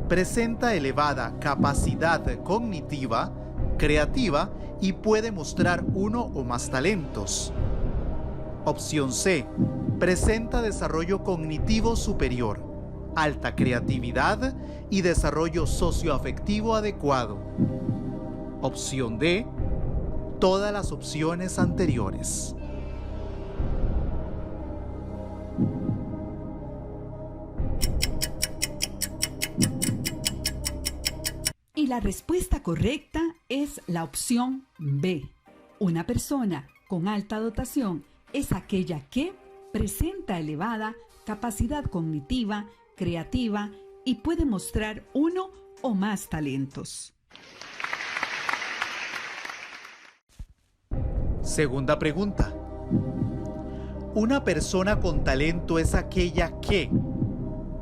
Presenta elevada capacidad cognitiva, creativa y puede mostrar uno o más talentos. Opción C. Presenta desarrollo cognitivo superior, alta creatividad y desarrollo socioafectivo adecuado. Opción D. Todas las opciones anteriores. Y la respuesta correcta es la opción B. Una persona con alta dotación es aquella que presenta elevada capacidad cognitiva, creativa y puede mostrar uno o más talentos. Segunda pregunta. Una persona con talento es aquella que,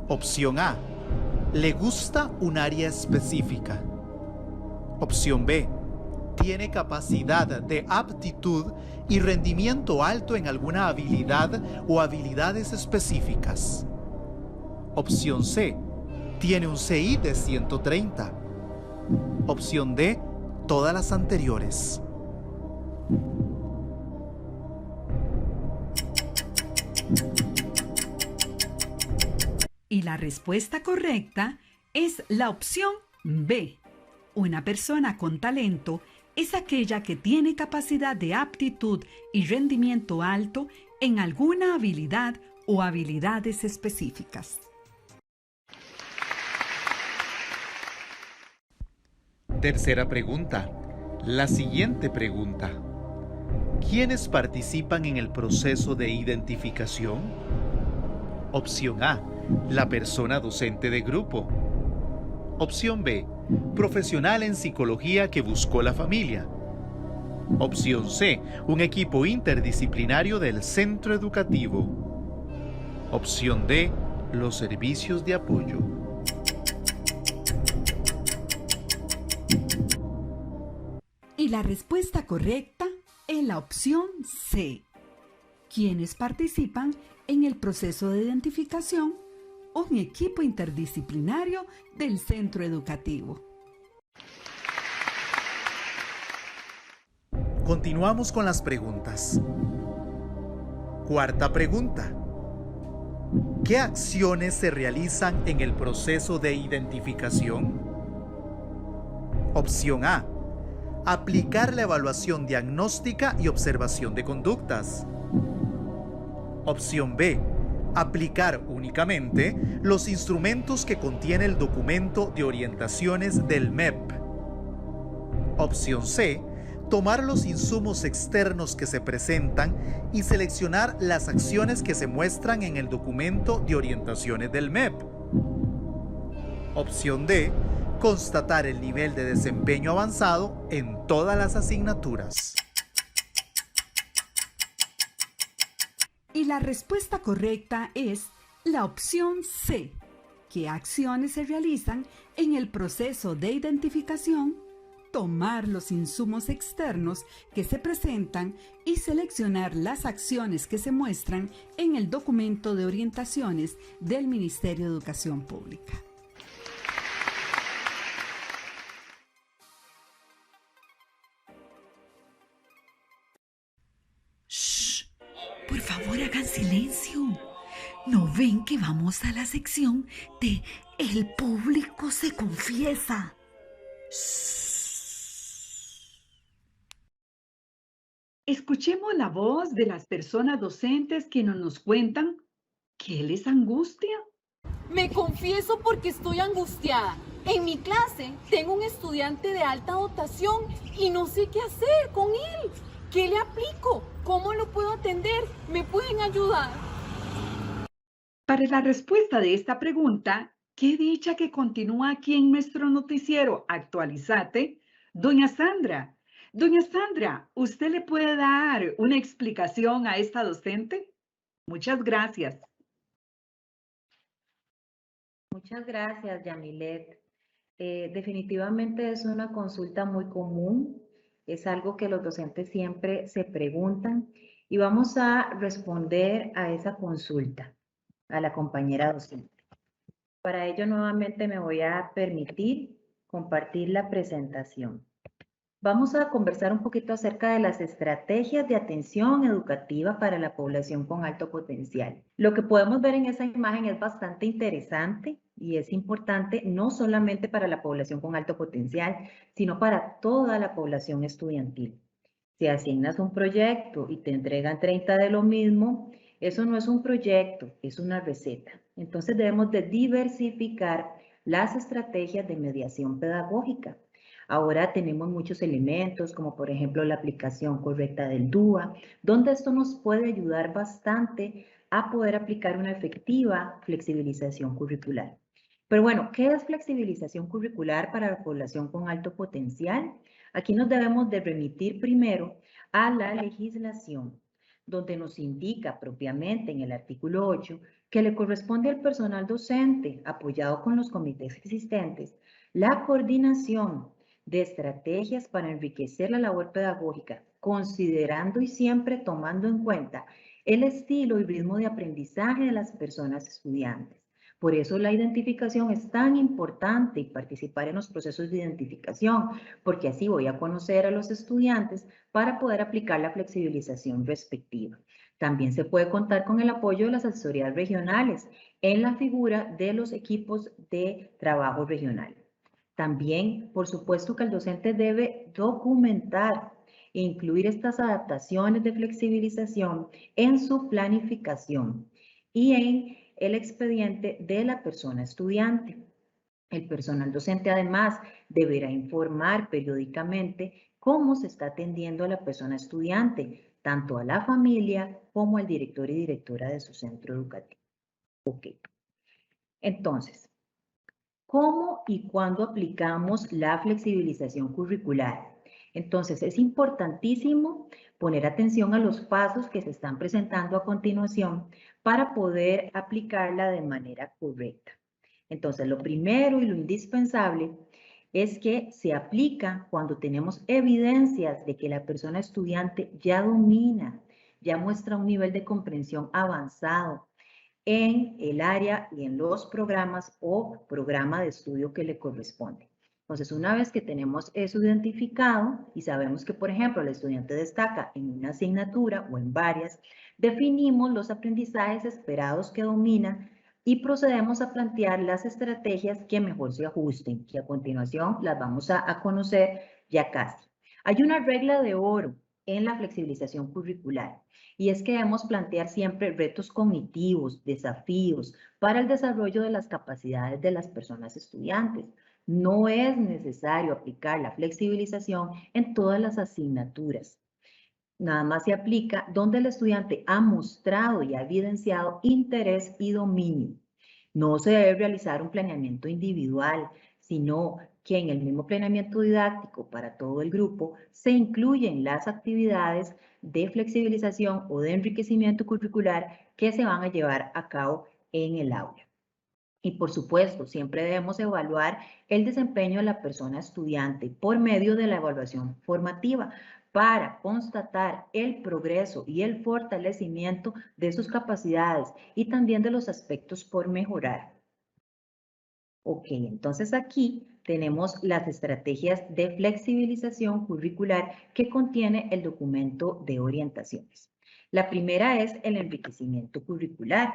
opción A, le gusta un área específica. Opción B, tiene capacidad de aptitud y rendimiento alto en alguna habilidad o habilidades específicas. Opción C, tiene un CI de 130. Opción D, todas las anteriores. Y la respuesta correcta es la opción B. Una persona con talento es aquella que tiene capacidad de aptitud y rendimiento alto en alguna habilidad o habilidades específicas. Tercera pregunta. La siguiente pregunta. ¿Quiénes participan en el proceso de identificación? Opción A, la persona docente de grupo. Opción B, profesional en psicología que buscó la familia. Opción C, un equipo interdisciplinario del centro educativo. Opción D, los servicios de apoyo. Y la respuesta correcta es la opción C. Quienes participan en el proceso de identificación, un equipo interdisciplinario del centro educativo. Continuamos con las preguntas. Cuarta pregunta. ¿Qué acciones se realizan en el proceso de identificación? Opción A. Aplicar la evaluación diagnóstica y observación de conductas. Opción B. Aplicar únicamente los instrumentos que contiene el documento de orientaciones del MEP. Opción C. Tomar los insumos externos que se presentan y seleccionar las acciones que se muestran en el documento de orientaciones del MEP. Opción D. Constatar el nivel de desempeño avanzado en todas las asignaturas. Y la respuesta correcta es la opción C. ¿Qué acciones se realizan en el proceso de identificación? Tomar los insumos externos que se presentan y seleccionar las acciones que se muestran en el documento de orientaciones del Ministerio de Educación Pública. Shh, por favor hagan silencio. ¿No ven que vamos a la sección de El público se confiesa? Escuchemos la voz de las personas docentes que nos cuentan qué les angustia. Me confieso porque estoy angustiada. En mi clase tengo un estudiante de alta dotación y no sé qué hacer con él. ¿Qué le aplico? ¿Cómo lo puedo atender? ¿Me pueden ayudar? Para la respuesta de esta pregunta, qué dicha que continúa aquí en nuestro noticiero Actualizate, doña Sandra. Doña Sandra, ¿usted le puede dar una explicación a esta docente? Muchas gracias. Muchas gracias, Yamilet. Definitivamente es una consulta muy común, es algo que los docentes siempre se preguntan y vamos a responder a esa consulta a la compañera docente. Para ello nuevamente me voy a permitir compartir la presentación. Vamos a conversar un poquito acerca de las estrategias de atención educativa para la población con alto potencial. Lo que podemos ver en esa imagen es bastante interesante y es importante no solamente para la población con alto potencial, sino para toda la población estudiantil. Si asignas un proyecto y te entregan 30 de lo mismo, eso no es un proyecto, es una receta. Entonces debemos de diversificar las estrategias de mediación pedagógica. Ahora tenemos muchos elementos, como por ejemplo la aplicación correcta del DUA, donde esto nos puede ayudar bastante a poder aplicar una efectiva flexibilización curricular. Pero bueno, ¿qué es flexibilización curricular para la población con alto potencial? Aquí nos debemos de remitir primero a la legislación, donde nos indica propiamente en el artículo 8 que le corresponde al personal docente, apoyado con los comités existentes, la coordinación de estrategias para enriquecer la labor pedagógica, considerando y siempre tomando en cuenta el estilo y ritmo de aprendizaje de las personas estudiantes. Por eso la identificación es tan importante y participar en los procesos de identificación, porque así voy a conocer a los estudiantes para poder aplicar la flexibilización respectiva. También se puede contar con el apoyo de las asesorías regionales en la figura de los equipos de trabajo regional. También, por supuesto, que el docente debe documentar e incluir estas adaptaciones de flexibilización en su planificación y en el expediente de la persona estudiante. El personal docente además deberá informar periódicamente cómo se está atendiendo a la persona estudiante, tanto a la familia como al director y directora de su centro educativo. Ok. Entonces, ¿cómo y cuándo aplicamos la flexibilización curricular? Entonces, es importantísimo poner atención a los pasos que se están presentando a continuación para poder aplicarla de manera correcta. Entonces, lo primero y lo indispensable es que se aplica cuando tenemos evidencias de que la persona estudiante ya domina, ya muestra un nivel de comprensión avanzado en el área y en los programas o programa de estudio que le corresponde. Entonces, una vez que tenemos eso identificado y sabemos que, por ejemplo, el estudiante destaca en una asignatura o en varias, definimos los aprendizajes esperados que domina y procedemos a plantear las estrategias que mejor se ajusten, que a continuación las vamos a conocer ya casi. Hay una regla de oro en la flexibilización curricular y es que debemos plantear siempre retos cognitivos, desafíos para el desarrollo de las capacidades de las personas estudiantes. No es necesario aplicar la flexibilización en todas las asignaturas. Nada más se aplica donde el estudiante ha mostrado y ha evidenciado interés y dominio. No se debe realizar un planeamiento individual, sino que en el mismo planeamiento didáctico para todo el grupo se incluyen las actividades de flexibilización o de enriquecimiento curricular que se van a llevar a cabo en el aula. Y por supuesto, siempre debemos evaluar el desempeño de la persona estudiante por medio de la evaluación formativa para constatar el progreso y el fortalecimiento de sus capacidades y también de los aspectos por mejorar. Ok, entonces aquí tenemos las estrategias de flexibilización curricular que contiene el documento de orientaciones. La primera es el enriquecimiento curricular.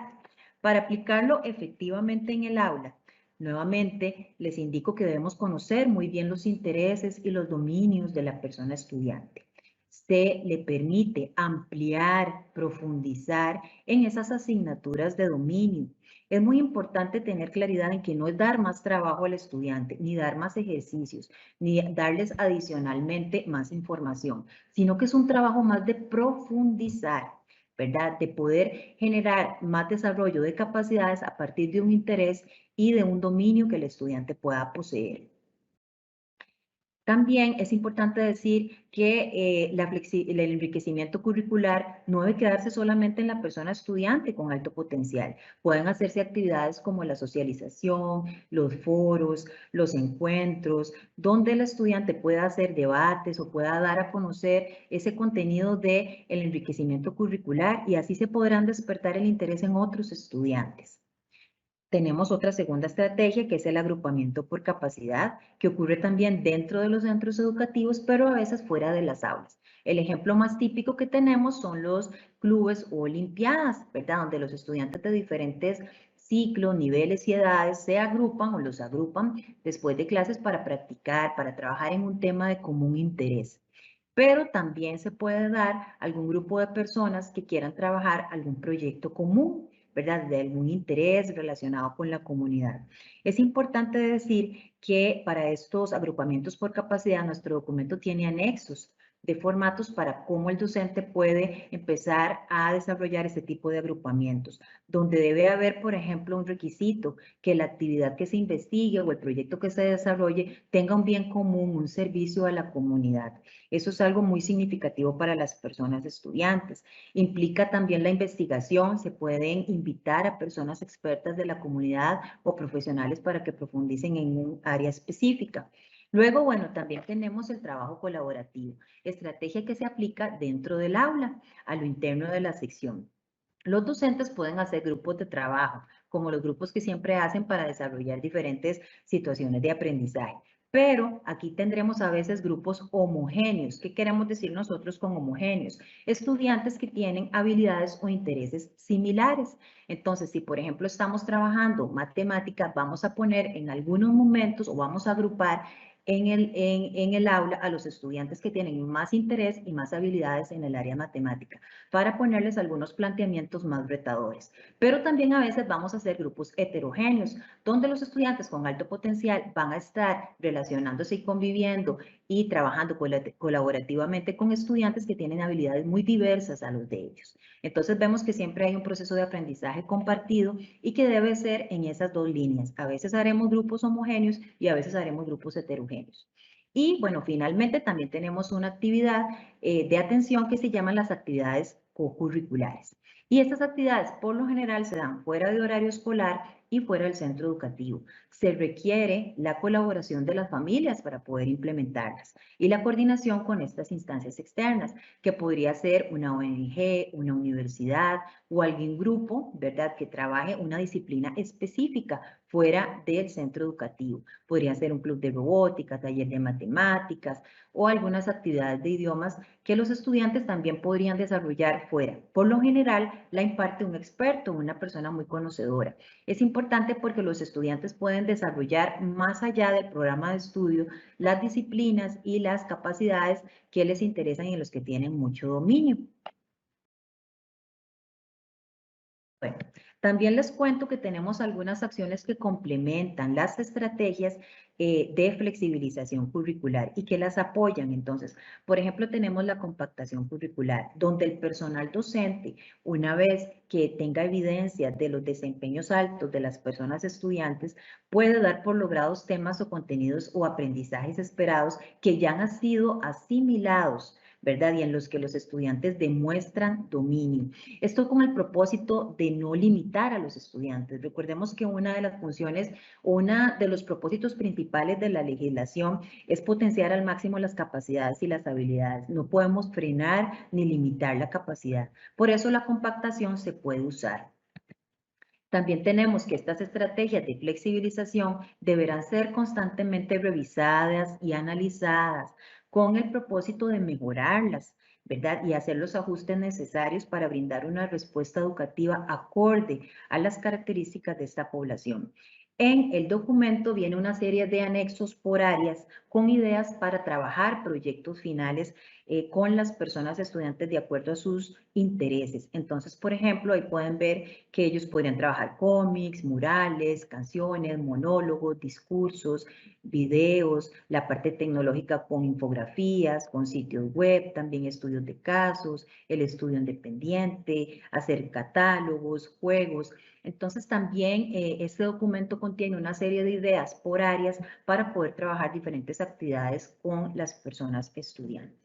Para aplicarlo efectivamente en el aula, nuevamente les indico que debemos conocer muy bien los intereses y los dominios de la persona estudiante. Se le permite ampliar, profundizar en esas asignaturas de dominio. Es muy importante tener claridad en que no es dar más trabajo al estudiante, ni dar más ejercicios, ni darles adicionalmente más información, sino que es un trabajo más de profundizar, ¿verdad? De poder generar más desarrollo de capacidades a partir de un interés y de un dominio que el estudiante pueda poseer. También es importante decir que el enriquecimiento curricular no debe quedarse solamente en la persona estudiante con alto potencial. Pueden hacerse actividades como la socialización, los foros, los encuentros, donde el estudiante pueda hacer debates o pueda dar a conocer ese contenido del enriquecimiento curricular y así se podrán despertar el interés en otros estudiantes. Tenemos otra segunda estrategia que es el agrupamiento por capacidad, que ocurre también dentro de los centros educativos, pero a veces fuera de las aulas. El ejemplo más típico que tenemos son los clubes o olimpiadas, ¿verdad? Donde los estudiantes de diferentes ciclos, niveles y edades se agrupan o los agrupan después de clases para practicar, para trabajar en un tema de común interés. Pero también se puede dar algún grupo de personas que quieran trabajar algún proyecto común, ¿verdad? De algún interés relacionado con la comunidad. Es importante decir que para estos agrupamientos por capacidad, nuestro documento tiene anexos de formatos para cómo el docente puede empezar a desarrollar este tipo de agrupamientos, donde debe haber, por ejemplo, un requisito que la actividad que se investigue o el proyecto que se desarrolle tenga un bien común, un servicio a la comunidad. Eso es algo muy significativo para las personas estudiantes. Implica también la investigación, se pueden invitar a personas expertas de la comunidad o profesionales para que profundicen en un área específica. Luego, bueno, también tenemos el trabajo colaborativo, estrategia que se aplica dentro del aula, a lo interno de la sección. Los docentes pueden hacer grupos de trabajo, como los grupos que siempre hacen para desarrollar diferentes situaciones de aprendizaje. Pero aquí tendremos a veces grupos homogéneos. ¿Qué queremos decir nosotros con homogéneos? Estudiantes que tienen habilidades o intereses similares. Entonces, si por ejemplo estamos trabajando matemáticas, vamos a poner en algunos momentos o vamos a agrupar en el aula a los estudiantes que tienen más interés y más habilidades en el área matemática, para ponerles algunos planteamientos más retadores. Pero también a veces vamos a hacer grupos heterogéneos, donde los estudiantes con alto potencial van a estar relacionándose y conviviendo y trabajando colaborativamente con estudiantes que tienen habilidades muy diversas a los de ellos. Entonces vemos que siempre hay un proceso de aprendizaje compartido y que debe ser en esas dos líneas. A veces haremos grupos homogéneos y a veces haremos grupos heterogéneos. Y bueno, finalmente también tenemos una actividad de atención que se llaman las actividades co-curriculares. Y estas actividades por lo general se dan fuera de horario escolar y fuera del centro educativo. Se requiere la colaboración de las familias para poder implementarlas y la coordinación con estas instancias externas, que podría ser una ONG, una universidad o algún grupo, ¿verdad?, que trabaje una disciplina específica fuera del centro educativo. Podría ser un club de robótica, taller de matemáticas o algunas actividades de idiomas que los estudiantes también podrían desarrollar fuera. Por lo general, la imparte un experto, una persona muy conocedora. Es importante porque los estudiantes pueden desarrollar más allá del programa de estudio las disciplinas y las capacidades que les interesan y en los que tienen mucho dominio. Bueno, también les cuento que tenemos algunas acciones que complementan las estrategias de flexibilización curricular y que las apoyan. Entonces, por ejemplo, tenemos la compactación curricular, donde el personal docente, una vez que tenga evidencia de los desempeños altos de las personas estudiantes, puede dar por logrados temas o contenidos o aprendizajes esperados que ya han sido asimilados, ¿verdad? Y en los que los estudiantes demuestran dominio. Esto con el propósito de no limitar a los estudiantes. Recordemos que una de las funciones, una de los propósitos principales de la legislación es potenciar al máximo las capacidades y las habilidades. No podemos frenar ni limitar la capacidad. Por eso la compactación se puede usar. También tenemos que estas estrategias de flexibilización deberán ser constantemente revisadas y analizadas con el propósito de mejorarlas, ¿verdad? Y hacer los ajustes necesarios para brindar una respuesta educativa acorde a las características de esta población. En el documento viene una serie de anexos por áreas con ideas para trabajar proyectos finales con las personas estudiantes de acuerdo a sus intereses. Entonces, por ejemplo, ahí pueden ver que ellos podrían trabajar cómics, murales, canciones, monólogos, discursos, videos, la parte tecnológica con infografías, con sitios web, también estudios de casos, el estudio independiente, hacer catálogos, juegos. Entonces también este documento contiene una serie de ideas por áreas para poder trabajar diferentes actividades con las personas estudiantes.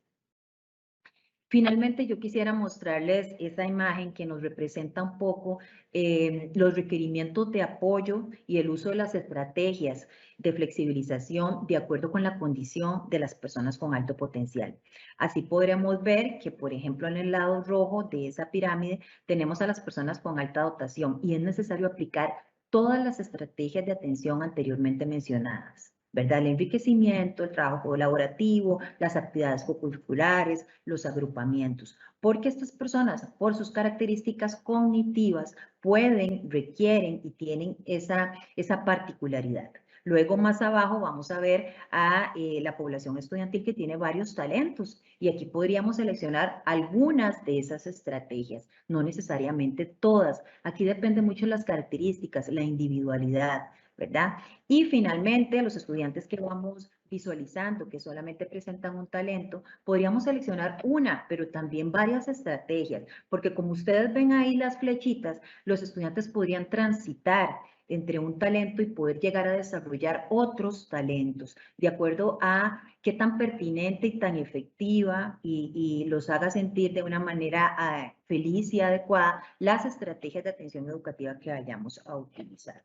Finalmente, yo quisiera mostrarles esa imagen que nos representa un poco los requerimientos de apoyo y el uso de las estrategias de flexibilización de acuerdo con la condición de las personas con alto potencial. Así podremos ver que, por ejemplo, en el lado rojo de esa pirámide tenemos a las personas con alta dotación y es necesario aplicar todas las estrategias de atención anteriormente mencionadas, ¿verdad? El enriquecimiento, el trabajo colaborativo, las actividades co-curriculares, los agrupamientos, porque estas personas, por sus características cognitivas, pueden, requieren y tienen esa particularidad. Luego, más abajo, vamos a ver a la población estudiantil que tiene varios talentos y aquí podríamos seleccionar algunas de esas estrategias, no necesariamente todas. Aquí depende mucho de las características, la individualidad, ¿verdad? Y finalmente, los estudiantes que vamos visualizando que solamente presentan un talento, podríamos seleccionar una, pero también varias estrategias, porque como ustedes ven ahí las flechitas, los estudiantes podrían transitar entre un talento y poder llegar a desarrollar otros talentos, de acuerdo a qué tan pertinente y tan efectiva y los haga sentir de una manera feliz y adecuada las estrategias de atención educativa que vayamos a utilizar.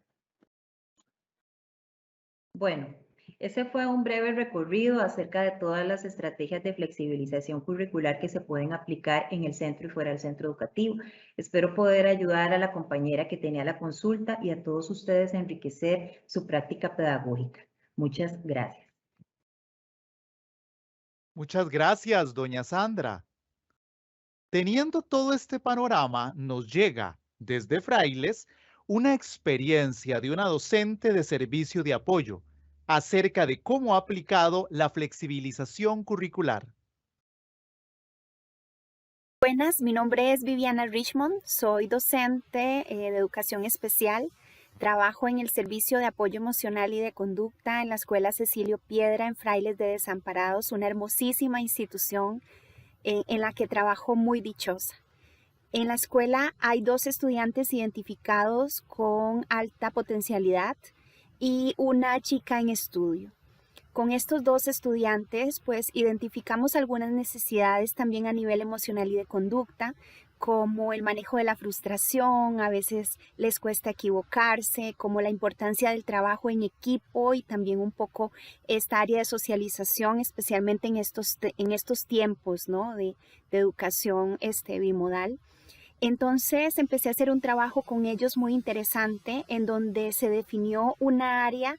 Bueno, Ese fue un breve recorrido acerca de todas las estrategias de flexibilización curricular que se pueden aplicar en el centro y fuera del centro educativo. Espero poder ayudar a la compañera que tenía la consulta y a todos ustedes a enriquecer su práctica pedagógica. Muchas gracias. Muchas gracias, doña Sandra. Teniendo todo este panorama, nos llega desde Frailes una experiencia de una docente de servicio de apoyo acerca de cómo ha aplicado la flexibilización curricular. Buenas, mi nombre es Viviana Richmond, soy docente de educación especial. Trabajo en el Servicio de Apoyo Emocional y de Conducta en la Escuela Cecilio Piedra en Frailes de Desamparados, una hermosísima institución en la que trabajo muy dichosa. En la escuela hay 2 estudiantes identificados con alta potencialidad y una chica en estudio. Con estos 2 estudiantes, pues identificamos algunas necesidades también a nivel emocional y de conducta, como el manejo de la frustración, a veces les cuesta equivocarse, como la importancia del trabajo en equipo y también un poco esta área de socialización, especialmente en estos tiempos, ¿no? de educación bimodal. Entonces empecé a hacer un trabajo con ellos muy interesante en donde se definió una área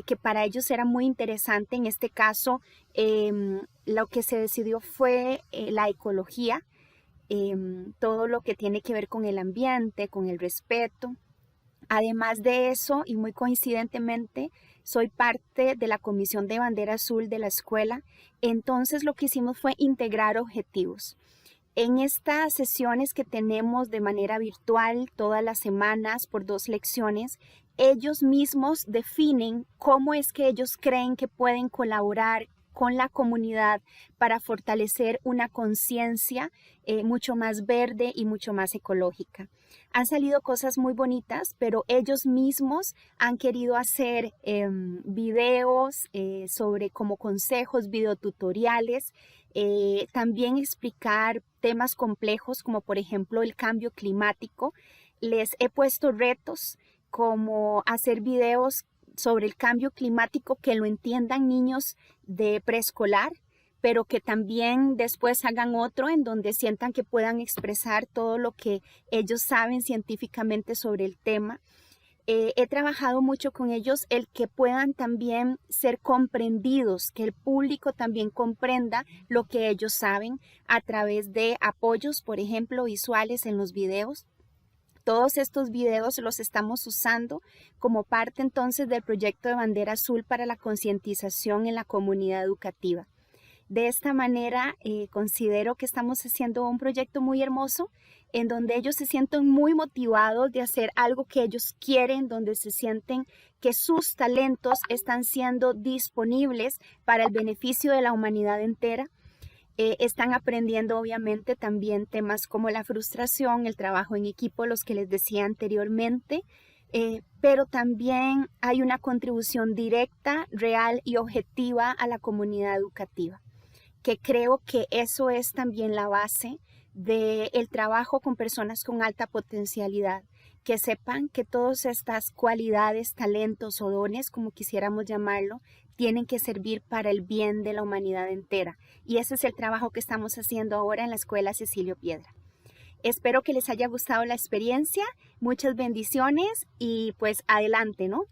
que para ellos era muy interesante. En este caso, lo que se decidió fue la ecología, todo lo que tiene que ver con el ambiente, con el respeto. Además de eso, y muy coincidentemente, soy parte de la Comisión de Bandera Azul de la escuela. Entonces lo que hicimos fue integrar objetivos. En estas sesiones que tenemos de manera virtual todas las semanas por 2 lecciones, ellos mismos definen cómo es que ellos creen que pueden colaborar con la comunidad para fortalecer una conciencia mucho más verde y mucho más ecológica. Han salido cosas muy bonitas, pero ellos mismos han querido hacer videos sobre como consejos, videotutoriales, también explicar temas complejos como por ejemplo el cambio climático. Les he puesto retos como hacer videos sobre el cambio climático que lo entiendan niños de preescolar, pero que también después hagan otro en donde sientan que puedan expresar todo lo que ellos saben científicamente sobre el tema. He trabajado mucho con ellos el que puedan también ser comprendidos, que el público también comprenda lo que ellos saben a través de apoyos, por ejemplo, visuales en los videos. Todos estos videos los estamos usando como parte entonces del proyecto de Bandera Azul para la concientización en la comunidad educativa. De esta manera considero que estamos haciendo un proyecto muy hermoso en donde ellos se sienten muy motivados de hacer algo que ellos quieren, donde se sienten que sus talentos están siendo disponibles para el beneficio de la humanidad entera. Están aprendiendo obviamente también temas como la frustración, el trabajo en equipo, los que les decía anteriormente, pero también hay una contribución directa, real y objetiva a la comunidad educativa, que creo que eso es también la base del trabajo con personas con alta potencialidad, que sepan que todas estas cualidades, talentos o dones, como quisiéramos llamarlo, tienen que servir para el bien de la humanidad entera. Y ese es el trabajo que estamos haciendo ahora en la Escuela Cecilio Piedra. Espero que les haya gustado la experiencia, muchas bendiciones y pues adelante, ¿no?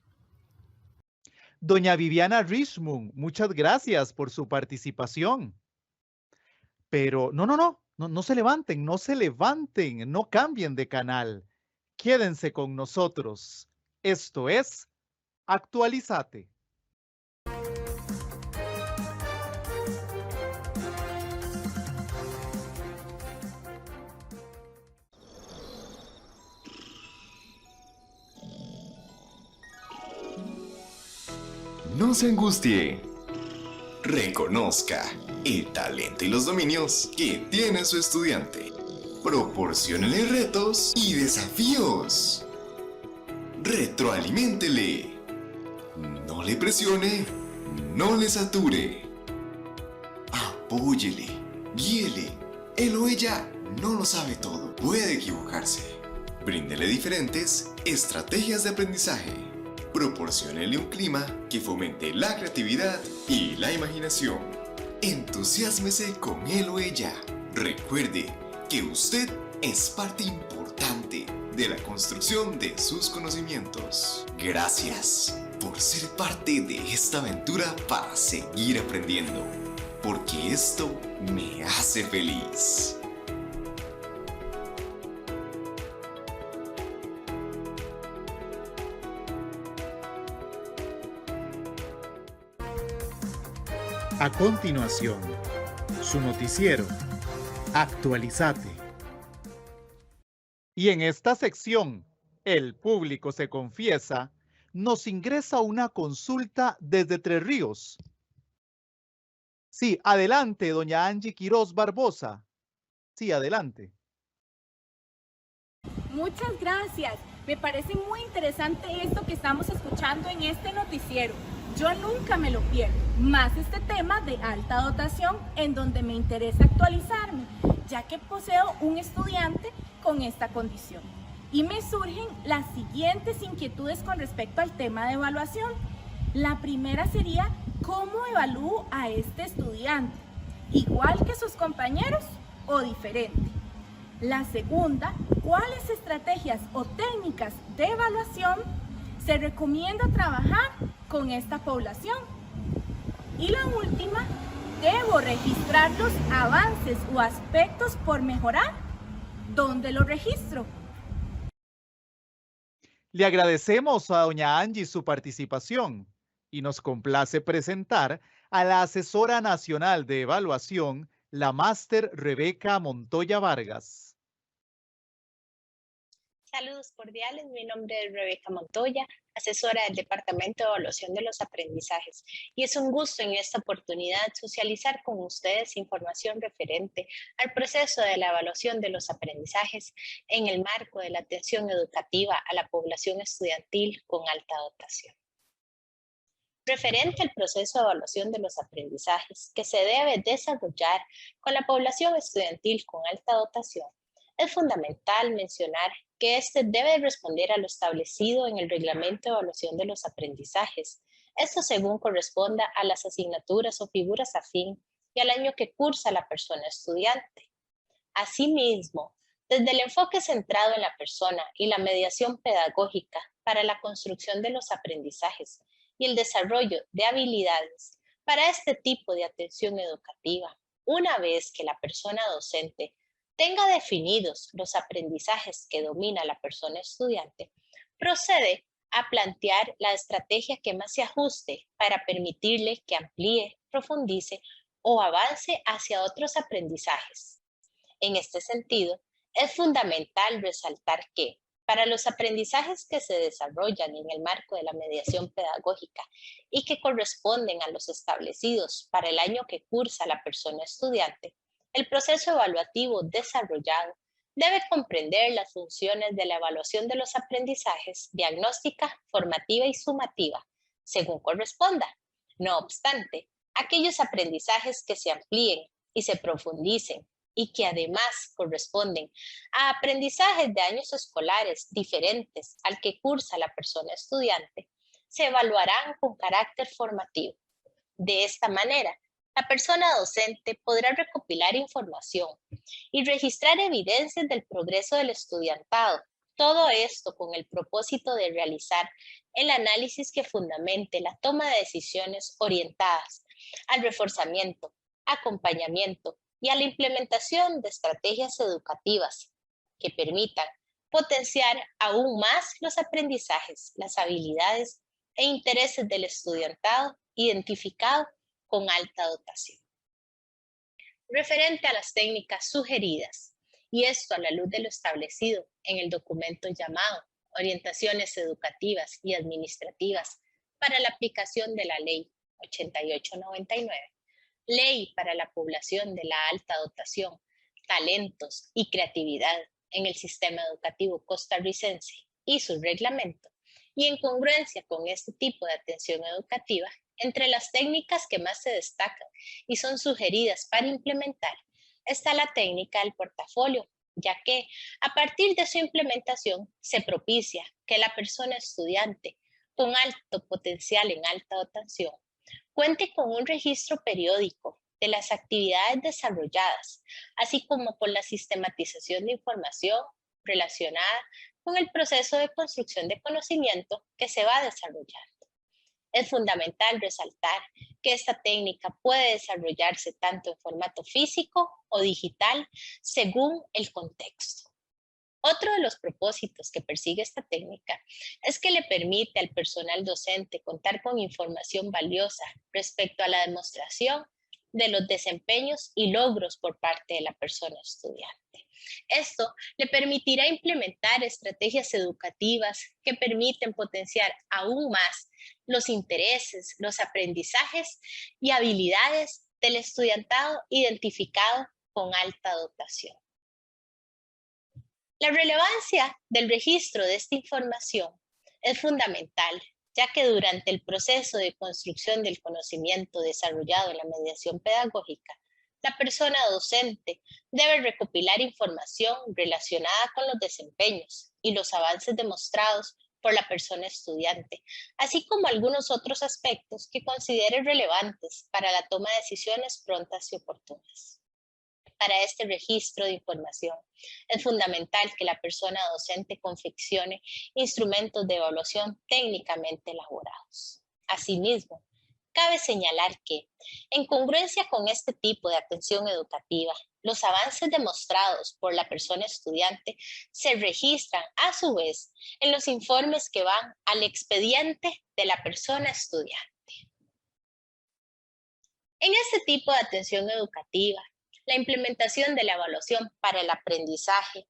Doña Viviana Richmond, muchas gracias por su participación. Pero no se levanten, no cambien de canal. Quédense con nosotros. Esto es Actualizate. No se angustie. Reconozca el talento y los dominios que tiene su estudiante. Proporciónele retos y desafíos. Retroaliméntele. No le presione, no le sature. Apóyele, guíele. Él o ella no lo sabe todo, puede equivocarse. Bríndele diferentes estrategias de aprendizaje. Proporciónele un clima que fomente la creatividad y la imaginación. Entusiásmese con él o ella. Recuerde que usted es parte importante de la construcción de sus conocimientos. Gracias por ser parte de esta aventura para seguir aprendiendo, porque esto me hace feliz. A continuación, su noticiero, Actualizate. Y en esta sección, El Público se Confiesa, nos ingresa una consulta desde Entre Ríos. Sí, adelante, doña Angie Quiroz Barbosa. Sí, adelante. Muchas gracias. Me parece muy interesante esto que estamos escuchando en este noticiero. Yo nunca me lo pierdo, más este tema de alta dotación en donde me interesa actualizarme, ya que poseo un estudiante con esta condición. Y me surgen las siguientes inquietudes con respecto al tema de evaluación. La primera sería, ¿cómo evalúo a este estudiante? ¿Igual que sus compañeros o diferente? La segunda, ¿cuáles estrategias o técnicas de evaluación se recomienda trabajar con esta población? Y la última, ¿debo registrar los avances o aspectos por mejorar? ¿Dónde lo registro? Le agradecemos a doña Angie su participación y nos complace presentar a la asesora nacional de evaluación, la máster Rebeca Montoya Vargas. Saludos cordiales, mi nombre es Rebeca Montoya, asesora del Departamento de Evaluación de los Aprendizajes, y es un gusto en esta oportunidad socializar con ustedes información referente al proceso de la evaluación de los aprendizajes en el marco de la atención educativa a la población estudiantil con alta dotación. Referente al proceso de evaluación de los aprendizajes que se debe desarrollar con la población estudiantil con alta dotación, es fundamental mencionar que éste debe responder a lo establecido en el Reglamento de Evaluación de los Aprendizajes, esto según corresponda a las asignaturas o figuras afín y al año que cursa la persona estudiante. Asimismo, desde el enfoque centrado en la persona y la mediación pedagógica para la construcción de los aprendizajes y el desarrollo de habilidades para este tipo de atención educativa, una vez que la persona docente tenga definidos los aprendizajes que domina la persona estudiante, procede a plantear la estrategia que más se ajuste para permitirle que amplíe, profundice o avance hacia otros aprendizajes. En este sentido, es fundamental resaltar que, para los aprendizajes que se desarrollan en el marco de la mediación pedagógica y que corresponden a los establecidos para el año que cursa la persona estudiante, el proceso evaluativo desarrollado debe comprender las funciones de la evaluación de los aprendizajes diagnóstica, formativa y sumativa, según corresponda. No obstante, aquellos aprendizajes que se amplíen y se profundicen y que además corresponden a aprendizajes de años escolares diferentes al que cursa la persona estudiante, se evaluarán con carácter formativo. De esta manera, la persona docente podrá recopilar información y registrar evidencias del progreso del estudiantado, todo esto con el propósito de realizar el análisis que fundamente la toma de decisiones orientadas al reforzamiento, acompañamiento y a la implementación de estrategias educativas que permitan potenciar aún más los aprendizajes, las habilidades e intereses del estudiantado identificado con alta dotación. Referente a las técnicas sugeridas, y esto a la luz de lo establecido en el documento llamado Orientaciones Educativas y Administrativas para la aplicación de la Ley 8899, Ley para la población de la alta dotación, talentos y creatividad en el sistema educativo costarricense y su reglamento, y en congruencia con este tipo de atención educativa, entre las técnicas que más se destacan y son sugeridas para implementar, está la técnica del portafolio, ya que a partir de su implementación se propicia que la persona estudiante con alto potencial en alta dotación cuente con un registro periódico de las actividades desarrolladas, así como con la sistematización de información relacionada con el proceso de construcción de conocimiento que se va desarrollando. Es fundamental resaltar que esta técnica puede desarrollarse tanto en formato físico o digital según el contexto. Otro de los propósitos que persigue esta técnica es que le permite al personal docente contar con información valiosa respecto a la demostración de los desempeños y logros por parte de la persona estudiante. Esto le permitirá implementar estrategias educativas que permiten potenciar aún más los intereses, los aprendizajes y habilidades del estudiantado identificado con alta dotación. La relevancia del registro de esta información es fundamental, ya que durante el proceso de construcción del conocimiento desarrollado en la mediación pedagógica, la persona docente debe recopilar información relacionada con los desempeños y los avances demostrados por la persona estudiante, así como algunos otros aspectos que considere relevantes para la toma de decisiones prontas y oportunas. Para este registro de información, es fundamental que la persona docente confeccione instrumentos de evaluación técnicamente elaborados. Asimismo, cabe señalar que, en congruencia con este tipo de atención educativa, los avances demostrados por la persona estudiante se registran a su vez en los informes que van al expediente de la persona estudiante. En este tipo de atención educativa, la implementación de la evaluación para el aprendizaje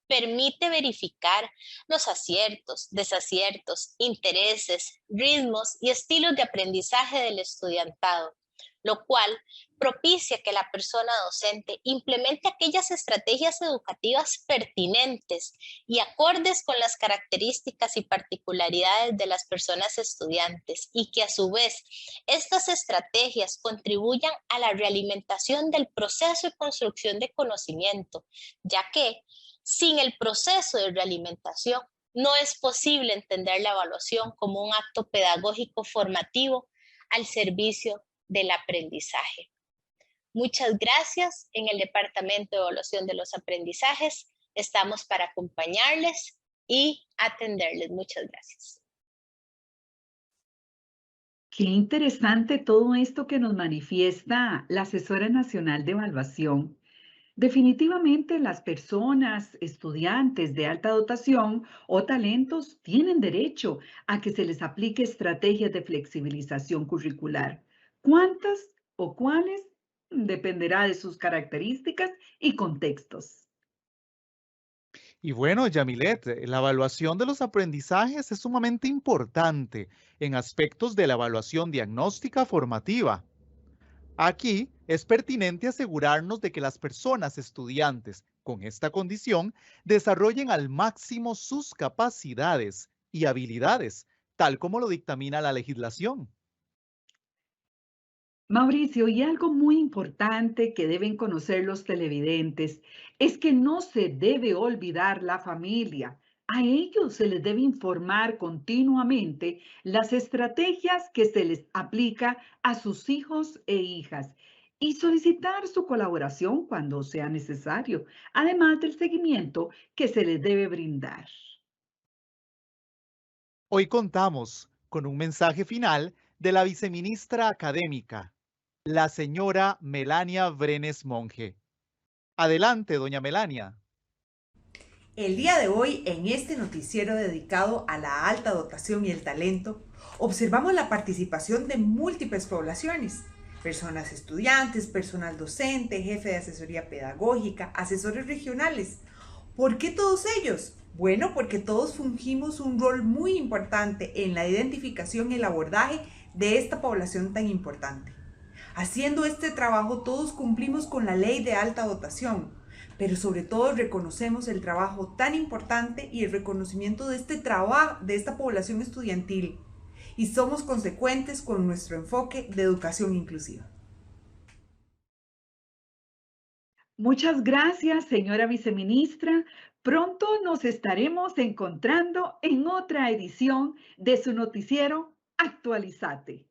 permite verificar los aciertos, desaciertos, intereses, ritmos y estilos de aprendizaje del estudiantado, lo cual propicia que la persona docente implemente aquellas estrategias educativas pertinentes y acordes con las características y particularidades de las personas estudiantes y que a su vez estas estrategias contribuyan a la realimentación del proceso de construcción de conocimiento, ya que sin el proceso de realimentación no es posible entender la evaluación como un acto pedagógico formativo al servicio del aprendizaje. Muchas gracias. En el Departamento de Evaluación de los Aprendizajes estamos para acompañarles y atenderles. Muchas gracias. Qué interesante todo esto que nos manifiesta la Asesora Nacional de Evaluación. Definitivamente las personas, estudiantes de alta dotación o talentos tienen derecho a que se les aplique estrategias de flexibilización curricular. ¿Cuántas o cuáles? Dependerá de sus características y contextos. Y bueno, Yamilet, la evaluación de los aprendizajes es sumamente importante en aspectos de la evaluación diagnóstica formativa. Aquí es pertinente asegurarnos de que las personas estudiantes con esta condición desarrollen al máximo sus capacidades y habilidades, tal como lo dictamina la legislación. Mauricio, y algo muy importante que deben conocer los televidentes es que no se debe olvidar la familia. A ellos se les debe informar continuamente las estrategias que se les aplica a sus hijos e hijas y solicitar su colaboración cuando sea necesario, además del seguimiento que se les debe brindar. Hoy contamos con un mensaje final de la viceministra académica, la señora Melania Brenes Monge. Adelante, doña Melania. El día de hoy, en este noticiero dedicado a la alta dotación y el talento, observamos la participación de múltiples poblaciones, personas estudiantes, personal docente, jefe de asesoría pedagógica, asesores regionales. ¿Por qué todos ellos? Bueno, porque todos fungimos un rol muy importante en la identificación y el abordaje de esta población tan importante. Haciendo este trabajo, todos cumplimos con la ley de alta dotación, pero sobre todo reconocemos el trabajo tan importante y el reconocimiento de este trabajo, de esta población estudiantil, y somos consecuentes con nuestro enfoque de educación inclusiva. Muchas gracias, señora viceministra, Pronto nos estaremos encontrando en otra edición de su noticiero Actualizate.